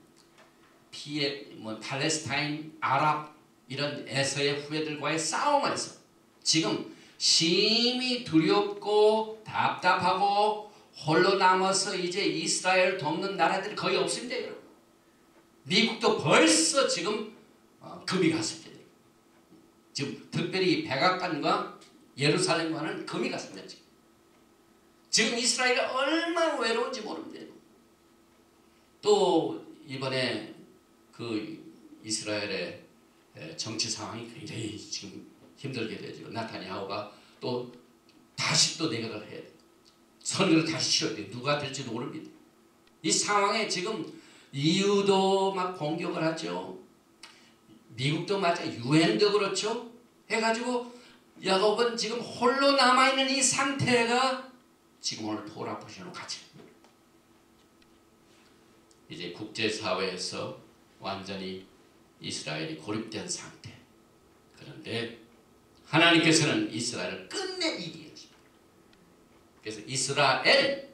팔레스타인, 아랍 이런 에서의 후예들과의 싸움에서 지금 심히 두렵고 답답하고 홀로 남아서 이제 이스라엘 돕는 나라들이 거의 없습니다. 여러분. 미국도 벌써 지금 금이 갔습니다. 지금 특별히 백악관과 예루살렘과는 금이 갔습니다. 지금 이스라엘이 얼마나 외로운지 모릅니다. 또 이번에 그 이스라엘의 정치 상황이 굉장히 지금 힘들게 되죠. 나타냐후가 또 다시 또 내각을 해야 돼요. 선거를 다시 치러야 돼요. 누가 될지도 모릅니다. 이 상황에 지금 EU도 막 공격을 하죠. 미국도 맞아. 유엔도 그렇죠. 해가지고 야곱은 지금 홀로 남아있는 이 상태가 지금 오늘 토라 포션으로 같이 이제 국제사회에서 완전히 이스라엘이 고립된 상태. 그런데 하나님께서는 이스라엘을 끝내 이기게 하십니다. 그래서 이스라엘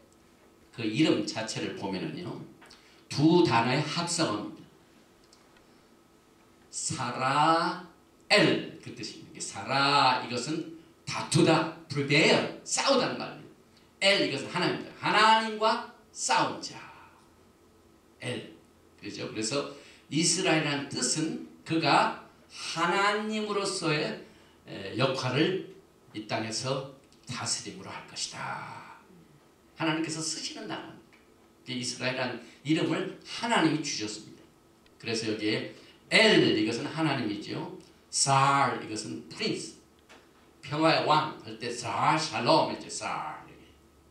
그 이름 자체를 보면은요 두 단어의 합성어입니다. 사라엘 그 뜻입니다. 사라 이것은 다투다, prevail 싸우다는 말입니다. 엘 이것은 하나님입니다. 하나님과 싸운 자. 엘 그렇죠. 그래서 이스라엘이라는 뜻은 그가 하나님으로서의 역할을 이 땅에서 다스림으로 할 것이다. 하나님께서 쓰시는 나라입니다. 이스라엘이라는 이름을 하나님이 주셨습니다. 그래서 여기에 엘 이것은 하나님이죠. 살 이것은 프린스 평화의 왕 할 때 살 샬롬 이제 살.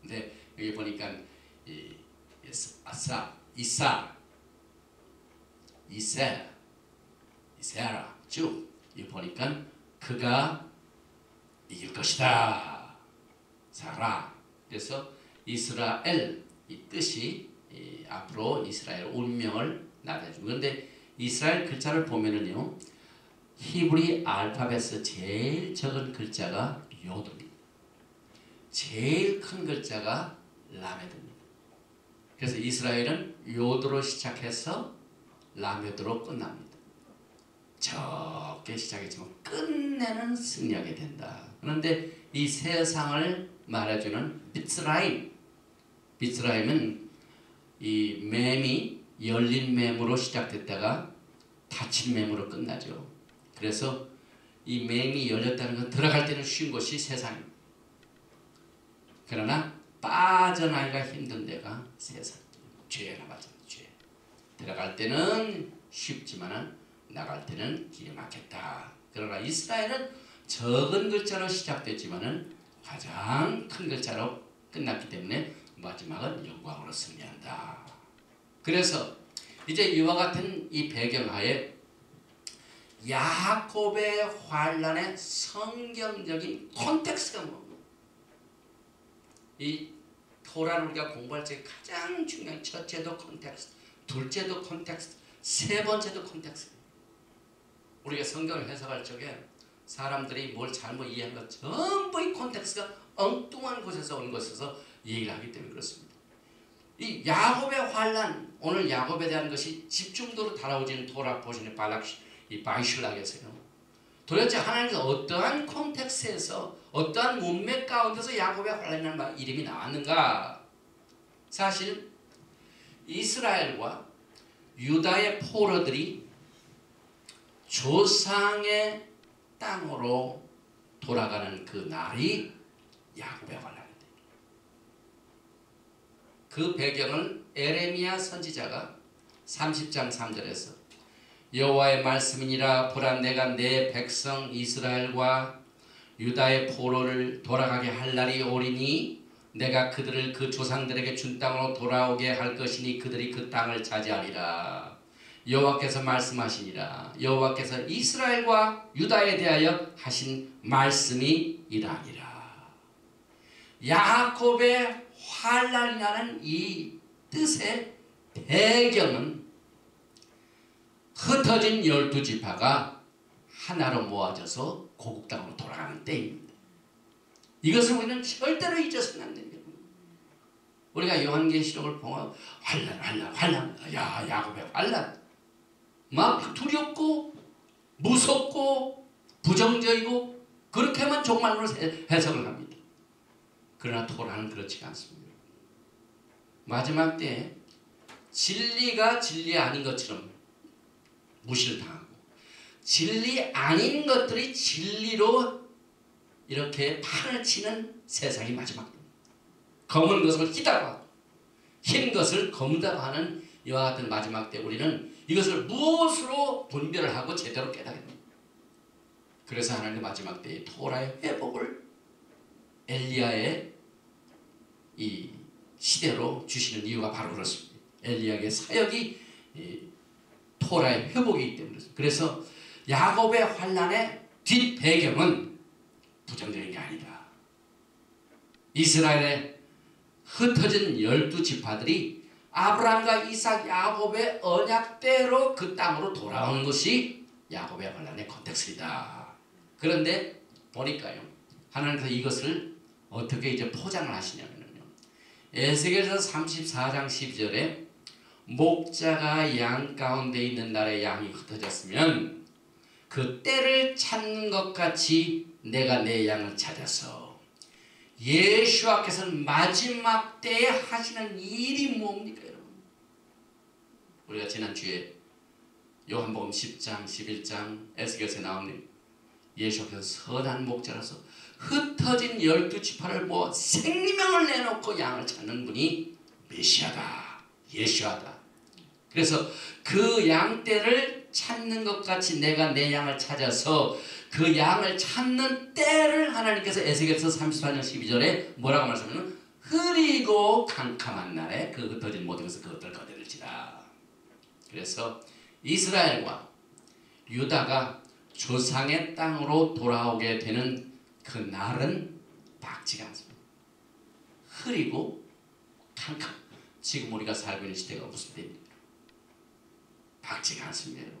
근데 여기 보니까 아사 이사 이세라 쭉 이 보니까 그가 이길 것이다. 사라. 그래서 이스라엘 이 뜻이 앞으로 이스라엘 운명을 나타내줍니다. 그런데 이스라엘 글자를 보면은요 히브리 알파벳에서 제일 적은 글자가 요드입니다. 제일 큰 글자가 라메드입니다. 그래서 이스라엘은 요드로 시작해서 라메드로 끝납니다. 적게 시작했지만 끝내는 승리하게 된다. 그런데 이 세상을 말해주는 미스라임은 이 맴이 열린 맴으로 시작됐다가 닫힌 맴으로 끝나죠. 그래서 이 맹이 열렸다는 건 들어갈 때는 쉬운 것이 세상입니다. 그러나 빠져나가기가 힘든 데가 세상. 죄나 마찬가지. 죄. 들어갈 때는 쉽지만 나갈 때는 길이 막혔다. 그러나 이스라엘은 적은 글자로 시작됐지만 가장 큰 글자로 끝났기 때문에 마지막은 영광으로 승리한다. 그래서 이제 이와 같은 이 배경하에 야곱의 환란의 성경적인 콘텍스트가 뭡니까? 이 토라를 우리가 공부할 때 가장 중요한 첫째도 콘텍스트, 둘째도 콘텍스트, 세 번째도 콘텍스트. 우리가 성경을 해석할 적에 사람들이 뭘 잘못 이해한 것 전부 이 콘텍스트가 엉뚱한 곳에서 온 것에서 얘기를 하기 때문에 그렇습니다. 이 야곱의 환란, 오늘 야곱에 대한 것이 집중도로 달아오지는 토라 보시는 이 바이슐락에서요. 도대체 하나님께서 어떠한 콘텍스트에서 어떠한 문맥 가운데서 야곱의 환란이라는 이름이 나왔는가? 사실 이스라엘과 유다의 포로들이 조상의 땅으로 돌아가는 그 날이 야곱의 환란입니다. 그 배경을 에레미야 선지자가 30장 3절에서 여호와의 말씀이니라 보라 내가 내 백성 이스라엘과 유다의 포로를 돌아가게 할 날이 오리니 내가 그들을 그 조상들에게 준 땅으로 돌아오게 할 것이니 그들이 그 땅을 차지하리라. 여호와께서 말씀하시니라. 여호와께서 이스라엘과 유다에 대하여 하신 말씀이 이러하니라. 야곱의 환란이라는 이 뜻의 배경은 흩어진 12지파가 하나로 모아져서 고국 땅으로 돌아가는 때입니다. 이것을 우리는 절대로 잊어서는 안 됩니다. 우리가 요한계시록을 보면 환란, 야 야곱의 환란, 막 두렵고 무섭고 부정적이고 그렇게만 종말로 해석을 합니다. 그러나 토라는 그렇지가 않습니다. 마지막 때에 진리가 진리 아닌 것처럼 무시를 당하고 진리 아닌 것들이 진리로 이렇게 판을 치는 세상이 마지막 때입니다. 검은 것을 희다고 하고 흰 것을 검다고 하는 이와 같은 마지막 때 우리는 이것을 무엇으로 분별을 하고 제대로 깨닫게 됩니다. 그래서 하나님의 마지막 때의 토라의 회복을 엘리야의 이 시대로 주시는 이유가 바로 그렇습니다. 엘리야의 사역이 토라의 회복이기 때문에 그래서 야곱의 환란의 뒷배경은 부정적인 게 아니다. 이스라엘의 흩어진 12지파들이 아브라함과 이삭, 야곱의 언약대로 그 땅으로 돌아오는 것이 야곱의 환란의 컨텍스트이다. 그런데 보니까요, 하나님께서 이것을 어떻게 이제 포장을 하시냐면요, 에스겔서 34장 12절에 목자가 양 가운데 있는 날에 양이 흩어졌으면 그 때를 찾는 것 같이 내가 내 양을 찾아서 예수와께서는 마지막 때에 하시는 일이 뭡니까 여러분? 우리가 지난주에 요한복음 10장 11장 에스겔서에 나오는 예수께서 선한 목자라서 흩어진 12지파를 모아 생명을 내놓고 양을 찾는 분이 메시아다, 예수하다. 그래서 그 양떼를 찾는 것 같이 내가 내 양을 찾아서 그 양을 찾는 때를 하나님께서 에스겔서 34장 12절에 뭐라고 말씀하냐면 흐리고 캄캄한 날에 그 흩어진 모든 것을 그것들 거두리지라. 그래서 이스라엘과 유다가 조상의 땅으로 돌아오게 되는 그 날은 밝지가 않습니다. 흐리고 캄캄. 지금 우리가 살고 있는 시대가 무슨 때입니까? 밝지가 않습니다. 여러분.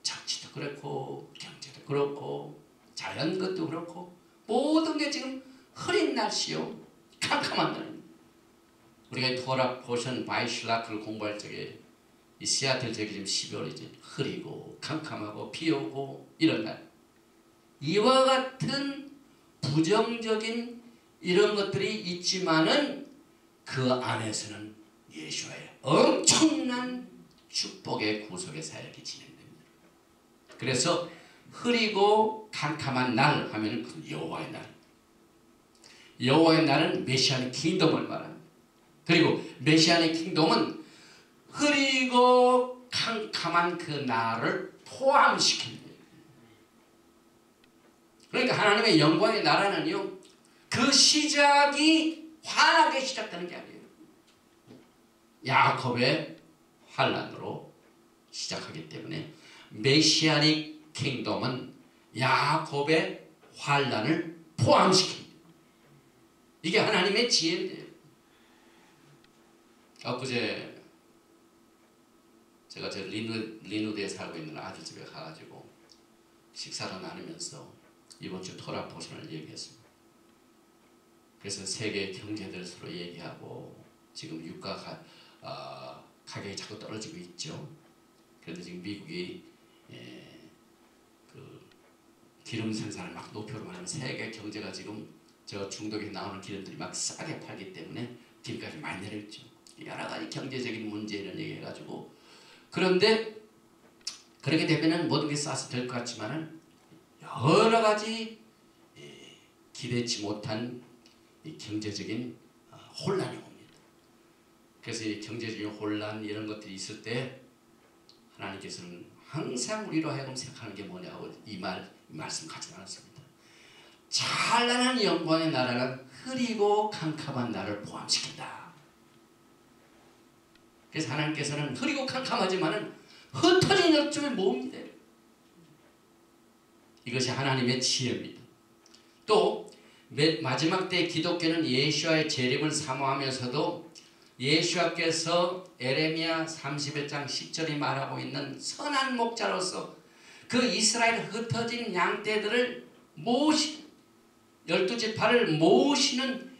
정치도 그렇고 경제도 그렇고 자연 것도 그렇고 모든 게 지금 흐린 날씨요, 캄캄한 날입니다. 우리가 토라 포션 바이슐라크를 공부할 적에 이 시애틀 지역이 지금 12월이지 흐리고 캄캄하고 비 오고 이런 날, 이와 같은 부정적인 이런 것들이 있지만은 그 안에서는 예수의 엄청난 축복의 구속의 사역이 진행됩니다. 그래서 흐리고 캄캄한 날 하면 그 여호와의 날. 여호와의 날은 메시아의 킹덤을 말합니다. 그리고 메시아의 킹덤은 흐리고 캄캄한 그 날을 포함시킵니다. 그러니까 하나님의 영광의 나라는요, 그 시작이 환하게 시작되는 게 아니에요. 야곱의 환란으로 시작하기 때문에 메시아닉 킹덤은 야곱의 환란을 포함시킵니다. 이게 하나님의 지혜인데요. 엊그제 제가 저 리누드에 살고 있는 아들 집에 가가지고 식사를 나누면서 이번 주 토라 포션을 얘기했습니다. 그래서 세계 경제들 서로 얘기하고 지금 유가 가격이 자꾸 떨어지고 있죠. 그런데 지금 미국이 그 기름 생산을 막 높여로 하는 세계 경제가 지금 저 중동에 나오는 기름들이 막 싸게 팔기 때문에 기름값이 많이 내렸죠. 여러 가지 경제적인 문제 이런 얘기 해가지고 그런데 그렇게 되면은 모든 게 싸서 될 것 같지만은 여러 가지 기대치 못한 이 경제적인 혼란이 옵니다. 그래서 이 경제적인 혼란 이런 것들이 있을 때 하나님께서는 항상 우리로 하여금 생각하는 게 뭐냐고 이 말씀 같이 나눴습니다. 찬란한 영광의 나라는 흐리고 캄캄한 나를 포함시킨다. 그래서 하나님께서는 흐리고 캄캄하지만은 흩어진 열정이 뭡니다. 이것이 하나님의 지혜입니다. 또 마지막 때 기독교는 예수와의 재림을 사모하면서도 예수께서 에레미야 31장 10절이 말하고 있는 선한 목자로서 그 이스라엘 흩어진 양떼들을 모으신 12지파를 모으시는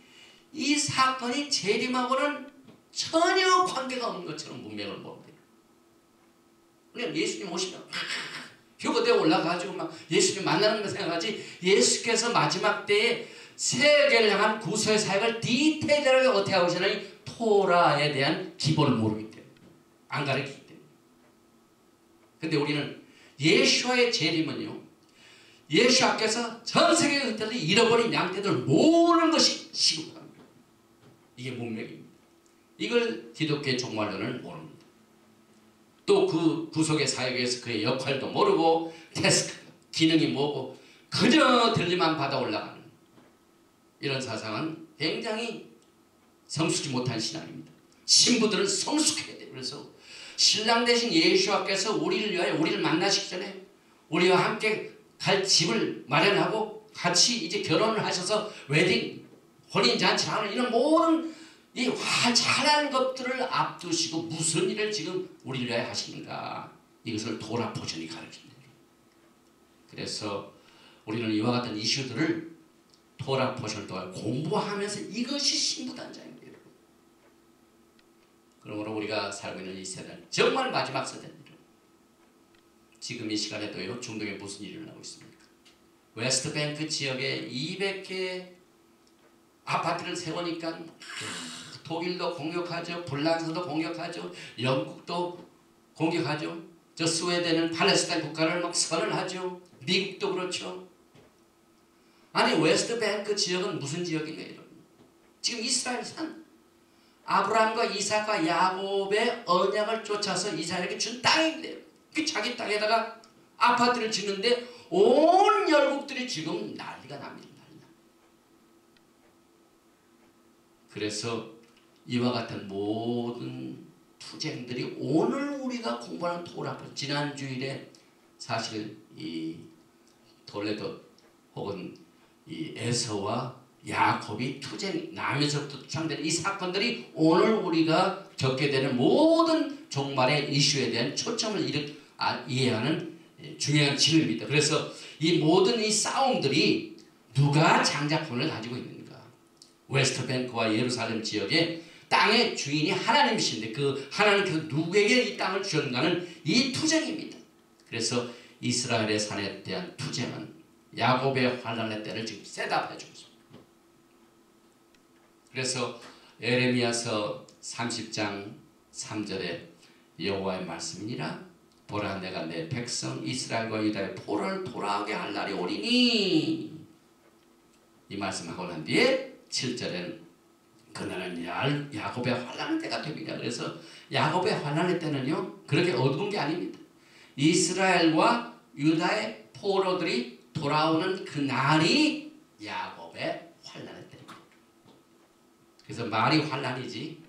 이 사건이 재림하고는 전혀 관계가 없는 것처럼 문맥을 봅니다. 그냥 예수님 오시면 휴거대에 올라가지고 막 예수님 만나는 거 생각하지 예수께서 마지막 때에 세계를 향한 구소의 사역을 디테일하게 어떻게 하고 계시나니 토라에 대한 기본을 모르기 때문에 안 가르치기 때문에. 근데 우리는 예수와의 재림은요 예수께서 전 세계에 흩어진 잃어버린 양떼들을 모으는 것이 시급합니다. 이게 문맥입니다. 이걸 기독교의 종말론은 모릅니다. 또 그 구속의 사역에서 그의 역할도 모르고 태스크 기능이 뭐고 그저 들리만 받아 올라가는 이런 사상은 굉장히 성숙지 못한 신앙입니다. 신부들은 성숙해야 돼요. 그래서 신랑 대신 예수께서 우리를 위하여 우리를 만나시기 전에 우리와 함께 갈 집을 마련하고 같이 이제 결혼을 하셔서 웨딩 혼인잔치를 하는 이런 모든 이 화잘한 것들을 앞두시고 무슨 일을 지금 우리를 위하여 하시는가 이것을 토라 포션이 가르칩니다. 그래서 우리는 이와 같은 이슈들을 토라 포션을 통해 공부하면서 이것이 신부단장입니다. 그러므로 우리가 살고 있는 이 세대는 정말 마지막 세대입니다. 지금 이 시간에도요 중동에 무슨 일이 일어나고 있습니까? 웨스트뱅크 지역에 200개 아파트를 세우니까 독일도 공격하죠. 불란서도 공격하죠. 영국도 공격하죠. 저 스웨덴은 팔레스타인 국가를 막 선언하죠. 미국도 그렇죠. 아니 웨스트뱅크 지역은 무슨 지역이에요? 지금 이스라엘 산 아브라함과 이삭과 야곱의 언약을 쫓아서 이스라엘에게 준 땅인데요. 그 자기 땅에다가 아파트를 짓는데 온 열국들이 지금 난리가 납니다. 그래서 이와 같은 모든 투쟁들이 오늘 우리가 공부하는 토라 지난 주일에 사실 이 돌레도 혹은 이 에서와 야곱이 투쟁 나면서부터 투쟁되는 이 사건들이 오늘 우리가 겪게 되는 모든 종말의 이슈에 대한 초점을 이해하는 중요한 진리입니다. 그래서 이 모든 이 싸움들이 누가 장자권을 가지고 있는가? 웨스트뱅크와 예루살렘 지역의 땅의 주인이 하나님이신데 그 하나님께서 누구에게 이 땅을 주었는가는 이 투쟁입니다. 그래서 이스라엘의 산에 대한 투쟁은 야곱의 환란의 때를 지금 셋업해 주고 있습니다. 그래서 에레미야서 30장 3절에 여호와의 말씀이니라 보라 내가 내 백성 이스라엘과 유다의 포로를 돌아오게 할 날이 오리니 이 말씀하고 난 뒤에 7절에는 그날은 야곱의 환란의 때가 됩니다. 그래서 야곱의 환란의 때는요 그렇게 어두운 게 아닙니다. 이스라엘과 유다의 포로들이 돌아오는 그 날이 야곱의 환란의 때입니다. 그래서 말이 환란이지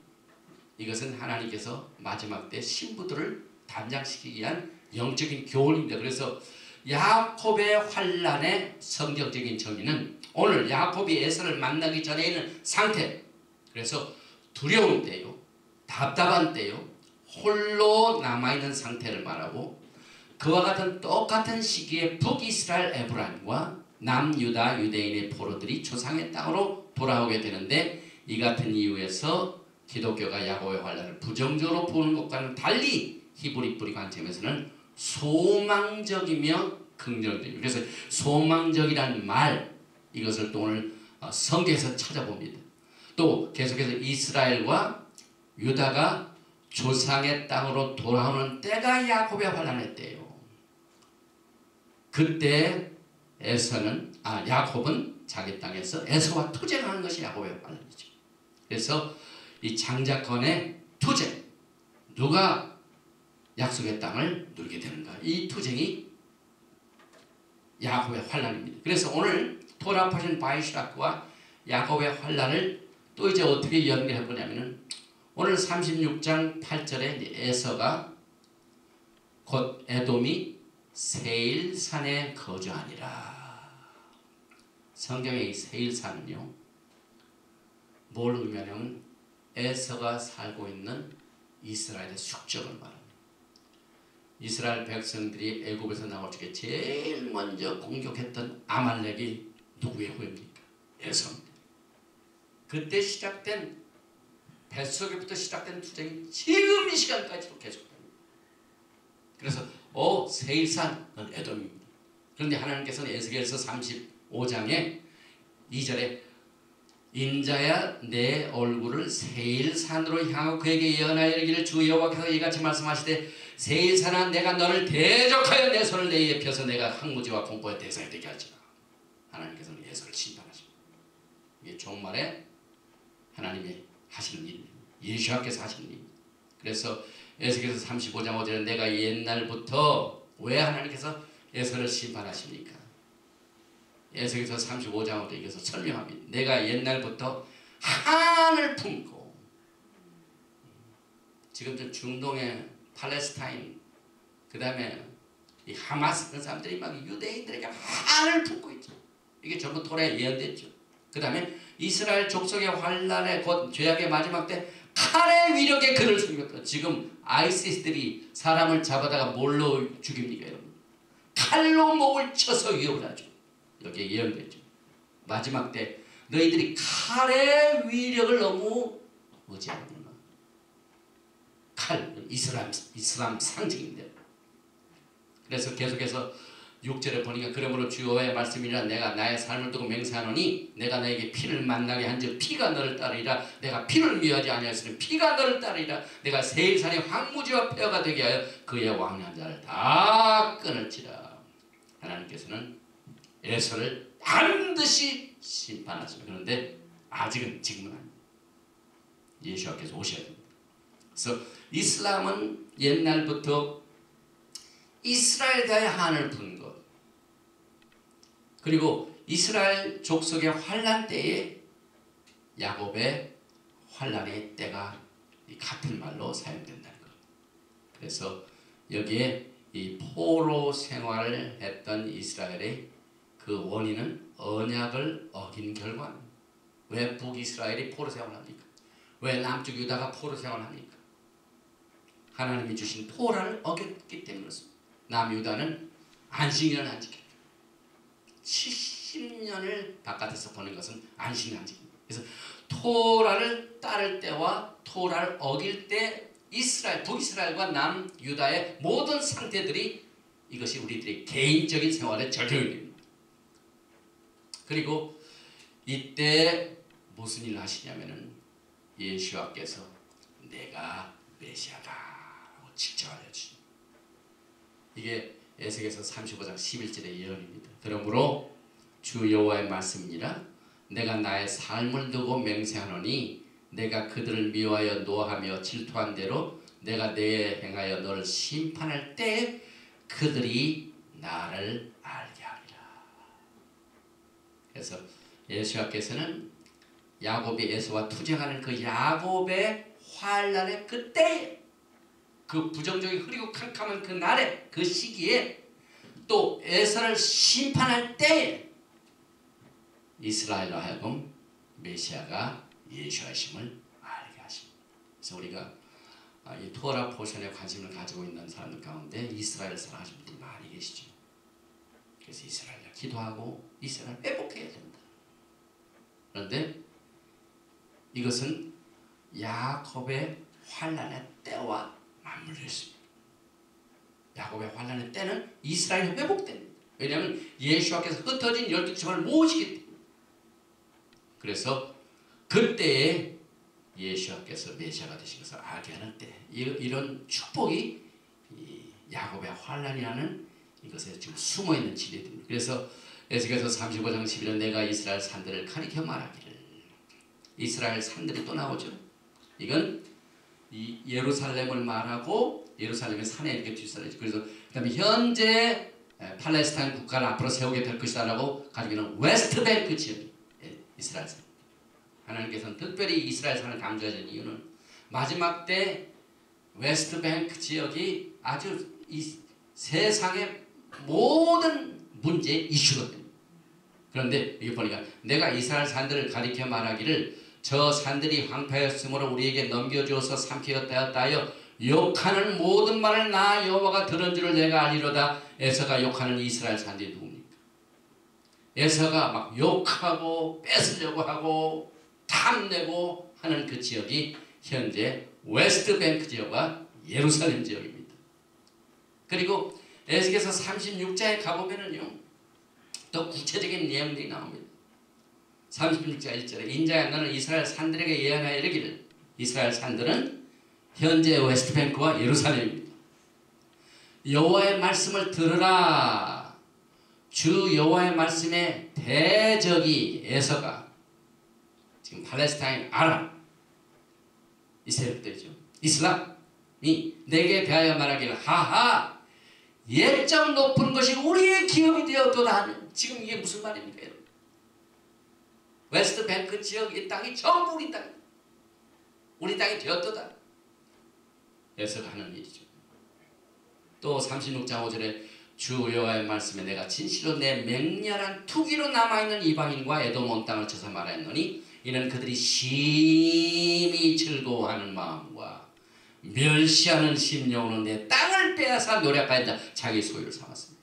이것은 하나님께서 마지막 때 신부들을 단장시키기 위한 영적인 교훈입니다. 그래서 야곱의 환란의 성경적인 정의는 오늘 야곱이 에서를 만나기 전에 있는 상태, 그래서 두려운 때요, 답답한 때요, 홀로 남아있는 상태를 말하고 그와 같은 똑같은 시기에 북이스라엘 에브라임과 남유다 유대인의 포로들이 조상의 땅으로 돌아오게 되는데, 이 같은 이유에서 기독교가 야곱의 환란을 부정적으로 보는 것과는 달리 히브리 뿌리 관점에서는 소망적이며 긍정적입니다. 그래서 소망적이라는 말, 이것을 또 오늘 성경에서 찾아봅니다. 또 계속해서 이스라엘과 유다가 조상의 땅으로 돌아오는 때가 야곱의 환란의 때예요. 그때 야곱은 자기 땅에서 에서와 투쟁하는 것이 야곱의 환란이죠. 그래서 이 장자권의 투쟁, 누가 약속의 땅을 누리게 되는가, 이 투쟁이 야곱의 환란입니다. 그래서 오늘 토라파신 바이시락과 야곱의 환란을 또 이제 어떻게 연결해 보냐면은, 오늘 36장 8절에 에서가 곧 에돔이 세일산에 거주하니라. 성경의 이 세일산은요, 뭘 의미하냐면 에서가 살고 있는 이스라엘의 숙적을 말합니다. 이스라엘 백성들이 애굽에서 나올 적에 제일 먼저 공격했던 아말렉이 누구의 후예입니까? 에서입니다. 그때 시작된, 뱃속에부터 시작된 투쟁이 지금 이 시간까지도 계속됩니다. 그래서 세일산은 에돔입니다. 그런데 하나님께서는 에스겔서 35장에 2절에 인자야 내 얼굴을 세일산으로 향하고 그에게 예언하여 이르기를 주 여호와께서 이같이 말씀하시되 세일산아 내가 너를 대적하여 내 손을 내 입에 펴서 내가 항무지와 공포의 대상이 되게 할지라. 하나님께서는 에서를 심판하십니다. 이게 종말에 하나님이 하시는 일입니다. 예수께서 하시는 일입니다. 그래서 에스겔서 35장 5절에 내가 옛날부터, 왜 하나님께서 에서를 심판하십니까? 에스겔서 35장으로 이겨서 설명합니다. 내가 옛날부터 한을 품고, 지금 중동의 팔레스타인, 그 다음에 이 하마스 그런 사람들이 막 유대인들에게 한을 품고 있죠. 이게 전부 토라에 예언됐죠. 그 다음에 이스라엘 족속의 환란의 곧 죄악의 마지막 때 칼의 위력에 그를 숨겼다. 지금 아이시스들이 사람을 잡아다가 뭘로 죽입니까, 여러분? 칼로 목을 쳐서 위협을 하죠. 여기에 예언됐죠. 마지막 때 너희들이 칼의 위력을 너무 의지하는구나. 칼, 이슬람 상징인데. 그래서 계속해서 6절에 보니까 그러므로 주 여호와의 말씀이라 내가 나의 삶을 두고 맹세하노니 내가 너에게 피를 만나게 한즉 피가 너를 따르리라. 내가 피를 미워하지 아니하였으니 피가 너를 따르리라. 내가 세일산의 황무지와 폐허가 되게 하여 그의 왕려한 자를 다 끊을지라. 하나님께서는 에서를 반드시 심판하십니다. 그런데 아직은, 지금은 아닙니다. 예수께서 오셔야 됩니다. 그래서 이슬람은 옛날부터 이스라엘에 대하여 한을 푼 것, 그리고 이스라엘 족속의 환란 때에 야곱의 환란의 때가 같은 말로 사용된다는 것. 그래서 여기에 이 포로 생활을 했던 이스라엘의 그 원인은 언약을 어긴 결과입니다. 왜 북이스라엘이 포로 생활을 합니까? 왜 남쪽 유다가 포로 생활을 합니까? 하나님이 주신 토라를 어겼기 때문에 그렇습니다. 남유다는 안식년을 안 지킵니다. 70년을 바깥에서 보는 것은 안식년 안 지킵니다. 그래서 토라를 따를 때와 토라를 어길 때 북이스라엘과 남유다의 모든 상태들이, 이것이 우리들의 개인적인 생활에 적용이 됩니다. 그리고 이때 무슨 일을 하시냐면은 예수와께서 내가 메시아다라고 직접 알려주십니다. 이게 에스겔서 35장 11절의 예언입니다. 그러므로 주 여호와의 말씀이니라. 내가 나의 삶을 두고 맹세하노니 내가 그들을 미워하여 노하며 질투한 대로 내가 내에 행하여 너를 심판할 때 그들이 나를 알게 하리라. 그래서 예수께서는 야곱이 에서와 투쟁하는 그 야곱의 환란의 그때, 그 부정적인 흐리고 캄캄한 그 날에, 그 시기에, 또 에서를 심판할 때 이스라엘로 하여금 메시아가 예수하심을 알게 하십니다. 그래서 우리가 이 토라 포션에 관심을 가지고 있는 사람들 가운데 이스라엘 사랑하시는 분들이 많이 계시죠. 그래서 이스라엘을 기도하고 이스라엘을 회복해야 된다. 그런데 이것은 야곱의 환난의 때와 맞물려 있습니다. 야곱의 환난의 때는 이스라엘이 회복됩니다. 왜냐하면 예수와께서 흩어진 12지파를 모으시기 때문에. 그래서 그때에 예수와께서 메시아가 되신 것을 알게 하는 때, 이런 축복이 야곱의 환난이라는 이것에 지금 숨어있는 진리입니다. 그래서 에스겔서 35장 11은 내가 이스라엘 산들을 가리켜 말하기를. 이스라엘 산들이 또 나오죠. 이건 이 예루살렘을 말하고 예루살렘의 산에 이렇게 뒤ಸಲಾ이죠. 그래서 그다음에 현재 팔레스타인 국가를 앞으로 세우게 될 것이다라고 가지고 있는 웨스트뱅크 지역이 이스라엘 산. 하나님께서는 특별히 이스라엘 산을 강조하신 이유는 마지막 때 웨스트뱅크 지역이 아주 이 세상의 모든 문제의 이슈가 됩니다. 그런데 여기 보니까 내가 이스라엘 산들을 가리켜 말하기를 저 산들이 황폐하였으므로 우리에게 넘겨주어서 삼키었다 하여 욕하는 모든 말을 나 여호와가 들은 줄을 내가 알리로다. 에서가 욕하는 이스라엘 산들이 누굽니까? 에서가 막 욕하고 뺏으려고 하고 탐내고 하는 그 지역이 현재 웨스트뱅크 지역과 예루살렘 지역입니다. 그리고 에스겔서 36장에 가보면은요, 또 구체적인 내용들이 나옵니다. 36장 1절에 인자야 너는 이스라엘 산들에게 예언하여 이르기를. 이스라엘 산들은 현재 웨스트뱅크와 예루살렘입니다. 여호와의 말씀을 들으라. 주 여호와의 말씀에 대적이 에서가 지금 팔레스타인 아랍 이 세력들이죠. 이슬람이 내게 대하여 말하기를 하하 예정 높은 것이 우리의 기업이 되었도다 하는. 지금 이게 무슨 말입니까? 여러분? 웨스트뱅크 지역 이 땅이 전부 우리 땅, 우리 땅이 되었도다 에서가 하는 일이죠. 또 36장 5절에 주 여호와의 말씀에 내가 진실로 내 맹렬한 투기로 남아있는 이방인과 에돔 온 땅을 쳐서 말하였노니 이는 그들이 심히 즐거워하는 마음과 멸시하는 심령으로 내 땅을 빼앗아 노력하였다. 자기 소유를 삼았습니다.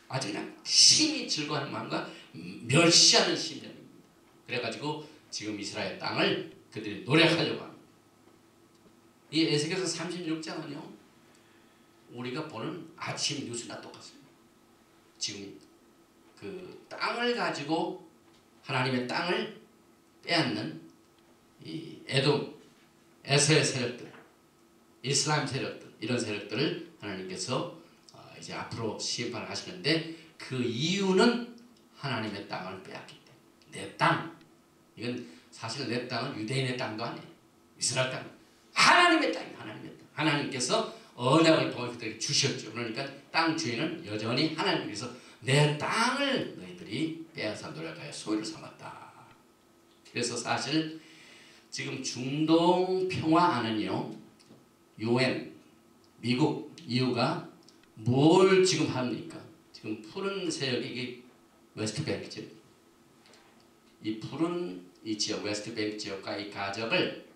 아주 그냥 심히 즐거워하는 마음과 멸시하는 심령입니다. 그래가지고 지금 이스라엘 땅을 그들이 노력하려고 합니다. 이 에스겔서 36장은요 우리가 보는 아침 뉴스나 똑같습니다. 지금 그 땅을 가지고 하나님의 땅을 빼앗는 이 에돔, 에서의 세력들, 이슬람 세력들, 이런 세력들을 하나님께서 이제 앞으로 심판을 하시는데 그 이유는 하나님의 땅을 빼앗기 때문에. 내 땅, 이건 사실 내 땅은 유대인의 땅도 아니에요. 이스라엘 땅, 하나님의 땅이에요. 하나님의 땅. 하나님께서 언약을 통해 그들에게 주셨죠. 그러니까 땅 주인은 여전히 하나님께서 내 땅을 너희들이 빼앗아 노력하여 소유를 삼았다. 그래서 사실 지금 중동 평화안은요 UN, 미국, EU가 뭘 지금 합니까? 지금 푸른 세력이 이게 웨스트뱅크 지역, 이 푸른 이 지역 웨스트뱅크 지역과 이 가적을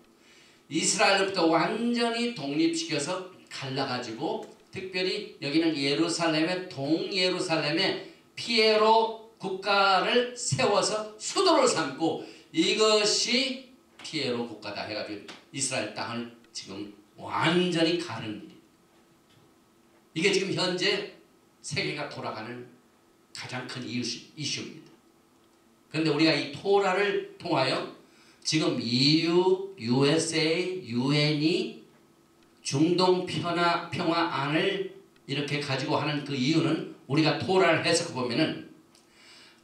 이스라엘로부터 완전히 독립시켜서 갈라가지고 특별히 여기는 예루살렘의 동예루살렘에 피에로 국가를 세워서 수도를 삼고 이것이 피에로 국가다 해가지고 이스라엘 땅을 지금 완전히 가르는 일이에요. 이게 지금 현재 세계가 돌아가는 가장 큰 이슈입니다. 그런데 우리가 이 토라를 통하여 지금 EU, USA, UN이 중동 평화안을 이렇게 가지고 하는 그 이유는 우리가 토라를 해석해 보면은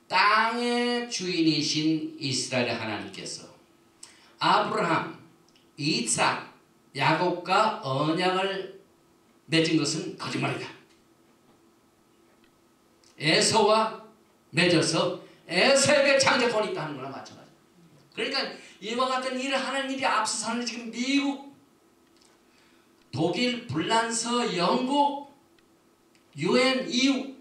땅의 주인이신 이스라엘의 하나님께서 아브라함, 이삭, 야곱과 언약을 맺은 것은 거짓말이다. 에서와 맺어서 에서에게 장자권이 있다는 거나 마찬가지다. 그러니까 이와 같은 일을 하는 일이 앞서서는 지금 미국, 독일, 불란서, 영국, UN, EU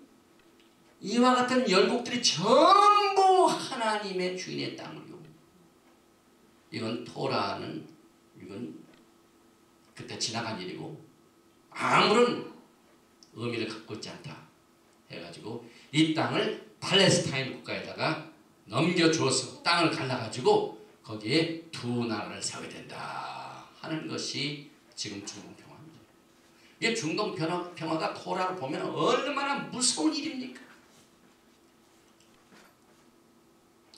이와 같은 열국들이 전부 하나님의 주인의 땅을 이건 토라는 이건 이스라엘한테 지나간 일이고 아무런 의미를 갖고 있지 않다 해가지고 이 땅을 팔레스타인 국가에다가 넘겨주어서 땅을 갈라가지고 거기에 두 나라를 세워야 된다 하는 것이 지금 중동 평화입니다. 이게 중동 평화가 토라로 보면 얼마나 무서운 일입니까?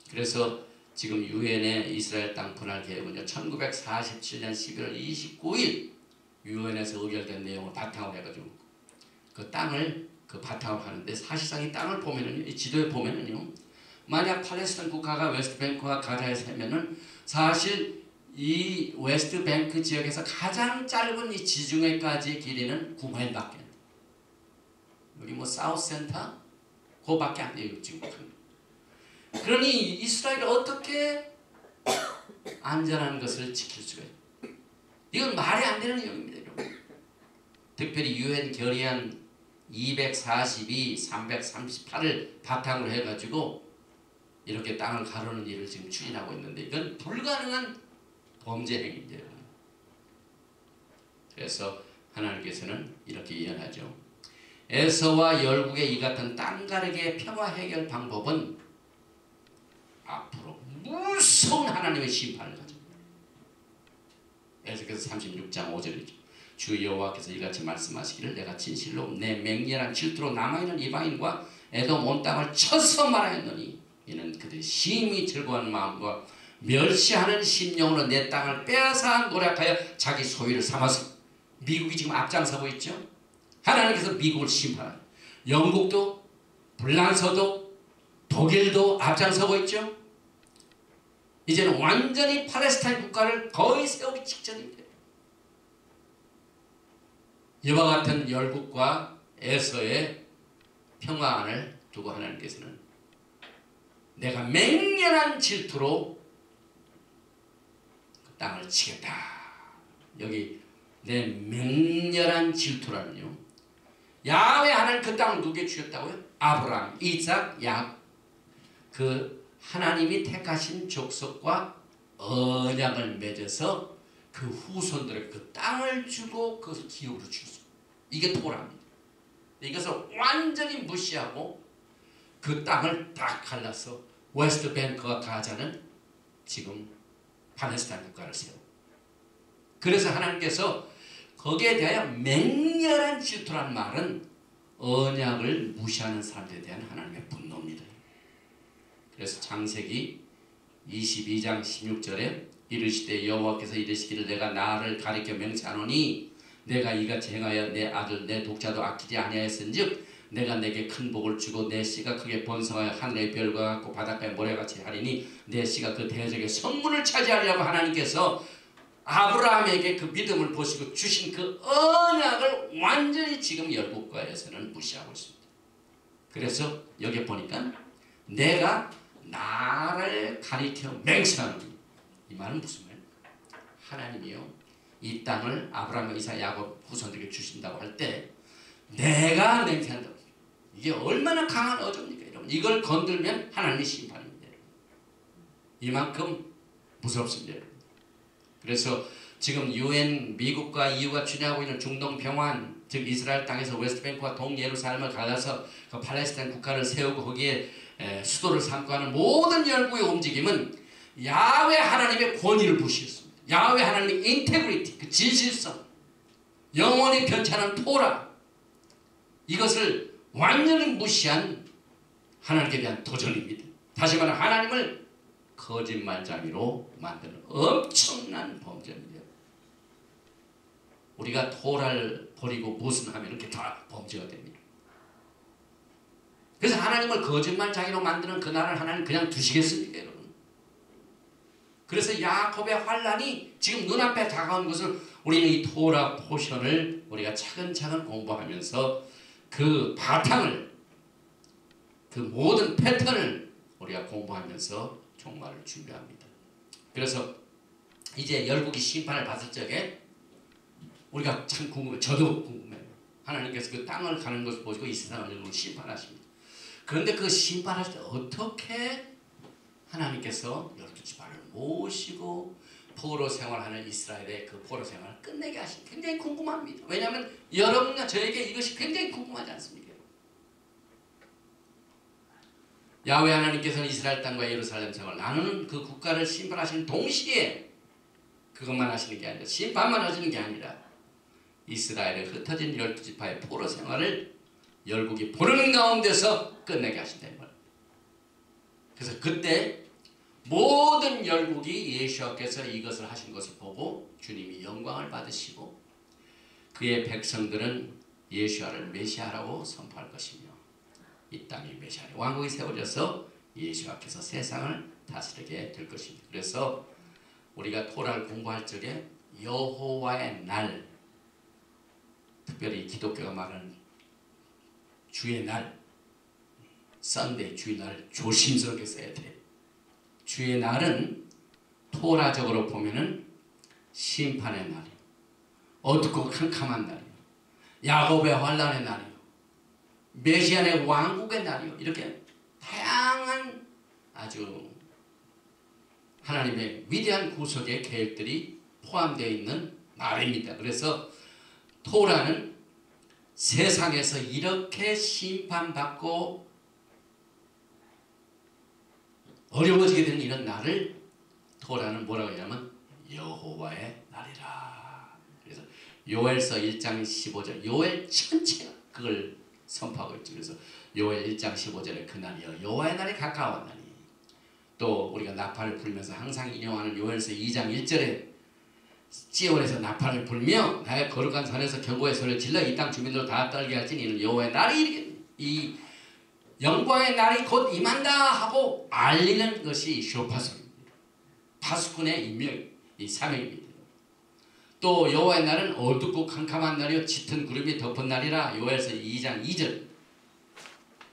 그래서 지금 유엔의 이스라엘 땅 분할 계획은요 1947년 11월 29일 유엔에서 의결된 내용을 바탕으로 해가지고 그 땅을 바탕으로 하는데 사실상 이 땅을 보면은 이 지도에 보면은요 만약 팔레스타인 국가가 웨스트뱅크와 가자에 세면은 사실 이 웨스트뱅크 지역에서 가장 짧은 이 지중해까지의 길이는 9마일밖에 안 돼요. 여기 뭐 사우스센터 그거밖에 안 돼요 지금. 그러니 이스라엘이 어떻게 안전한 것을 지킬 수가 있어요? 이건 말이 안 되는 내용입니다. 여러분. 특별히 유엔 결의안 242, 338을 바탕으로 해가지고 이렇게 땅을 가르는 일을 지금 추진하고 있는데 이건 불가능한 범죄 행위입니다. 여러분. 그래서 하나님께서는 이렇게 예언하죠. 에서와 열국의 이 같은 땅 가르기의 평화 해결 방법은 앞으로 무서운 하나님의 심판을 가져옵니다. 에스겔서 36장 5절이죠. 주 여호와께서 이같이 말씀하시기를 내가 진실로 내 맹렬한 질투로 남아있는 이방인과 에돔 온 땅을 쳐서 말하였노니 이는 그들이 심히 즐거워하는 마음과 멸시하는 심령으로 내 땅을 빼앗아 노력하여 자기 소유를 삼아서 미국이 지금 앞장서고 있죠. 하나님께서 미국을 심판하죠. 영국도 불란서도 독일도 앞장서고 있죠. 이제는 완전히 팔레스타인 국가를 거의 세우기 직전입니다. 이와 같은 열국과 에서의 평화안을 두고 하나님께서는 내가 맹렬한 질투로 그 땅을 치겠다. 여기 내 맹렬한 질투라는요. 야훼 하나님 그 땅을 누구에게 주셨다고요? 아브라함, 이삭, 야곱. 그 하나님이 택하신 족속과 언약을 맺어서 그 후손들에게 그 땅을 주고 그것을 기업으로 주소. 이게 토라입니다. 이것을 완전히 무시하고 그 땅을 딱 갈라서 웨스트뱅크와 가자는 지금 팔레스타인 국가를 세우고 그래서 하나님께서 거기에 대하여 맹렬한 질투라는 말은 언약을 무시하는 사람들에 대한 하나님의 분노입니다. 그래서 창세기 22장 16절에 이르시되 여호와께서 이르시기를 내가 나를 가리켜 맹세하노니 내가 이같이 행하여 내 아들 내 독자도 아끼지 아니하였은즉 내가 내게 큰 복을 주고 내 씨가 크게 번성하여 하늘의 별과 같고 바닷가의 모래같이 하리니 내 씨가 그 대적의 성문을 차지하리라고 하나님께서 아브라함에게 그 믿음을 보시고 주신 그 언약을 완전히 지금 열국과에서는 무시하고 있습니다. 그래서 여기 보니까 내가 나를 가리켜 맹세하노니 이 말은 무슨 말이에요? 하나님이요 이 땅을 아브라함과 이삭 야곱 후손들에게 주신다고 할 때 내가 맹세한다고. 이게 얼마나 강한 어조입니까 여러분. 이걸 건들면 하나님의 심판입니다. 이만큼 무섭습니다. 여러분. 그래서 지금 유엔 미국과 EU가 추진하고 있는 중동 평화안 즉 이스라엘 땅에서 웨스트뱅크와 동예루살렘을 갈라서 그 팔레스타인 국가를 세우고 거기에 수도를 삼고 하는 모든 열국의 움직임은 야훼 하나님의 권위를 무시했습니다. 야훼 하나님의 인테그리티 그 진실성 영원히 변치 않은 토라 이것을 완전히 무시한 하나님께 대한 도전입니다. 다시 말하면 하나님을 거짓말장이로 만드는 엄청난 범죄입니다. 우리가 토라를 버리고 무슨 하면 이렇게 다 범죄가 됩니다. 그래서 하나님을 거짓말장이로 만드는 그 나라를 하나님 그냥 두시겠습니까 여러분? 그래서 야곱의 환란이 지금 눈앞에 다가온 것을 우리는 이 토라 포션을 우리가 차근차근 공부하면서 그 바탕을 그 모든 패턴을 우리가 공부하면서 종말을 준비합니다. 그래서 이제 열국이 심판을 받을 적에 우리가 참 궁금해요. 저도 궁금해요. 하나님께서 그 땅을 가는 것을 보시고 이 세상을 심판하십니다. 그런데 그 심판할 때 어떻게 하나님께서 12지파를 모시고 포로 생활하는 이스라엘의 그 포로 생활을 끝내게 하신 굉장히 궁금합니다. 왜냐하면 여러분과 저에게 이것이 굉장히 궁금하지 않습니까? 야훼 하나님께서는 이스라엘 땅과 예루살렘 성을 나누는 그 국가를 심판하시는 동시에 그것만 하시는 게 아니라 심판만 하시는 게 아니라 이스라엘의 흩어진 12지파의 포로 생활을 열국이 보는 가운데서 끝내게 하신다는 거예요. 그래서 그때 모든 열국이 예수께서 이것을 하신 것을 보고 주님이 영광을 받으시고 그의 백성들은 예수를 메시아라고 선포할 것이며 이 땅이 메시아의 왕국이 세워져서 예수께서 세상을 다스리게 될 것입니다. 그래서 우리가 토라를 공부할 적에 여호와의 날, 특별히 기독교가 말하는 주의 날, 썬데이 주의 날 조심스럽게 써야 돼. 주의 날은 토라적으로 보면은 심판의 날이요, 어둡고 캄캄한 날이요, 야곱의 환란의 날이요, 메시아의 왕국의 날이요, 이렇게 다양한 아주 하나님의 위대한 구속의 계획들이 포함되어 있는 말입니다. 그래서 토라는 세상에서 이렇게 심판받고 어려워지게 되는 이런 날을 토라는 뭐라고 하냐면 여호와의 날이라. 그래서 요엘서 1장 15절, 요엘 전체가 그걸 선포하고 있죠. 그래서 요엘 1장 15절에 그날이여 여호와의 날이 가까웠나니, 또 우리가 나팔을 불면서 항상 인용하는 요엘서 2장 1절에 시온에서 나팔을 불며 나의 거룩한 산에서 경고의 소리를 질러 이 땅 주민들 다 떨게 할지니 이는 여호와의 날이 이르겠니, 이 영광의 날이 곧 임한다 하고 알리는 것이 쇼파솔입니다. 파수꾼의 임명, 이 사명입니다. 또 여호와의 날은 어둡고 캄캄한 날이요 짙은 구름이 덮은 날이라. 요엘서 2장 2절.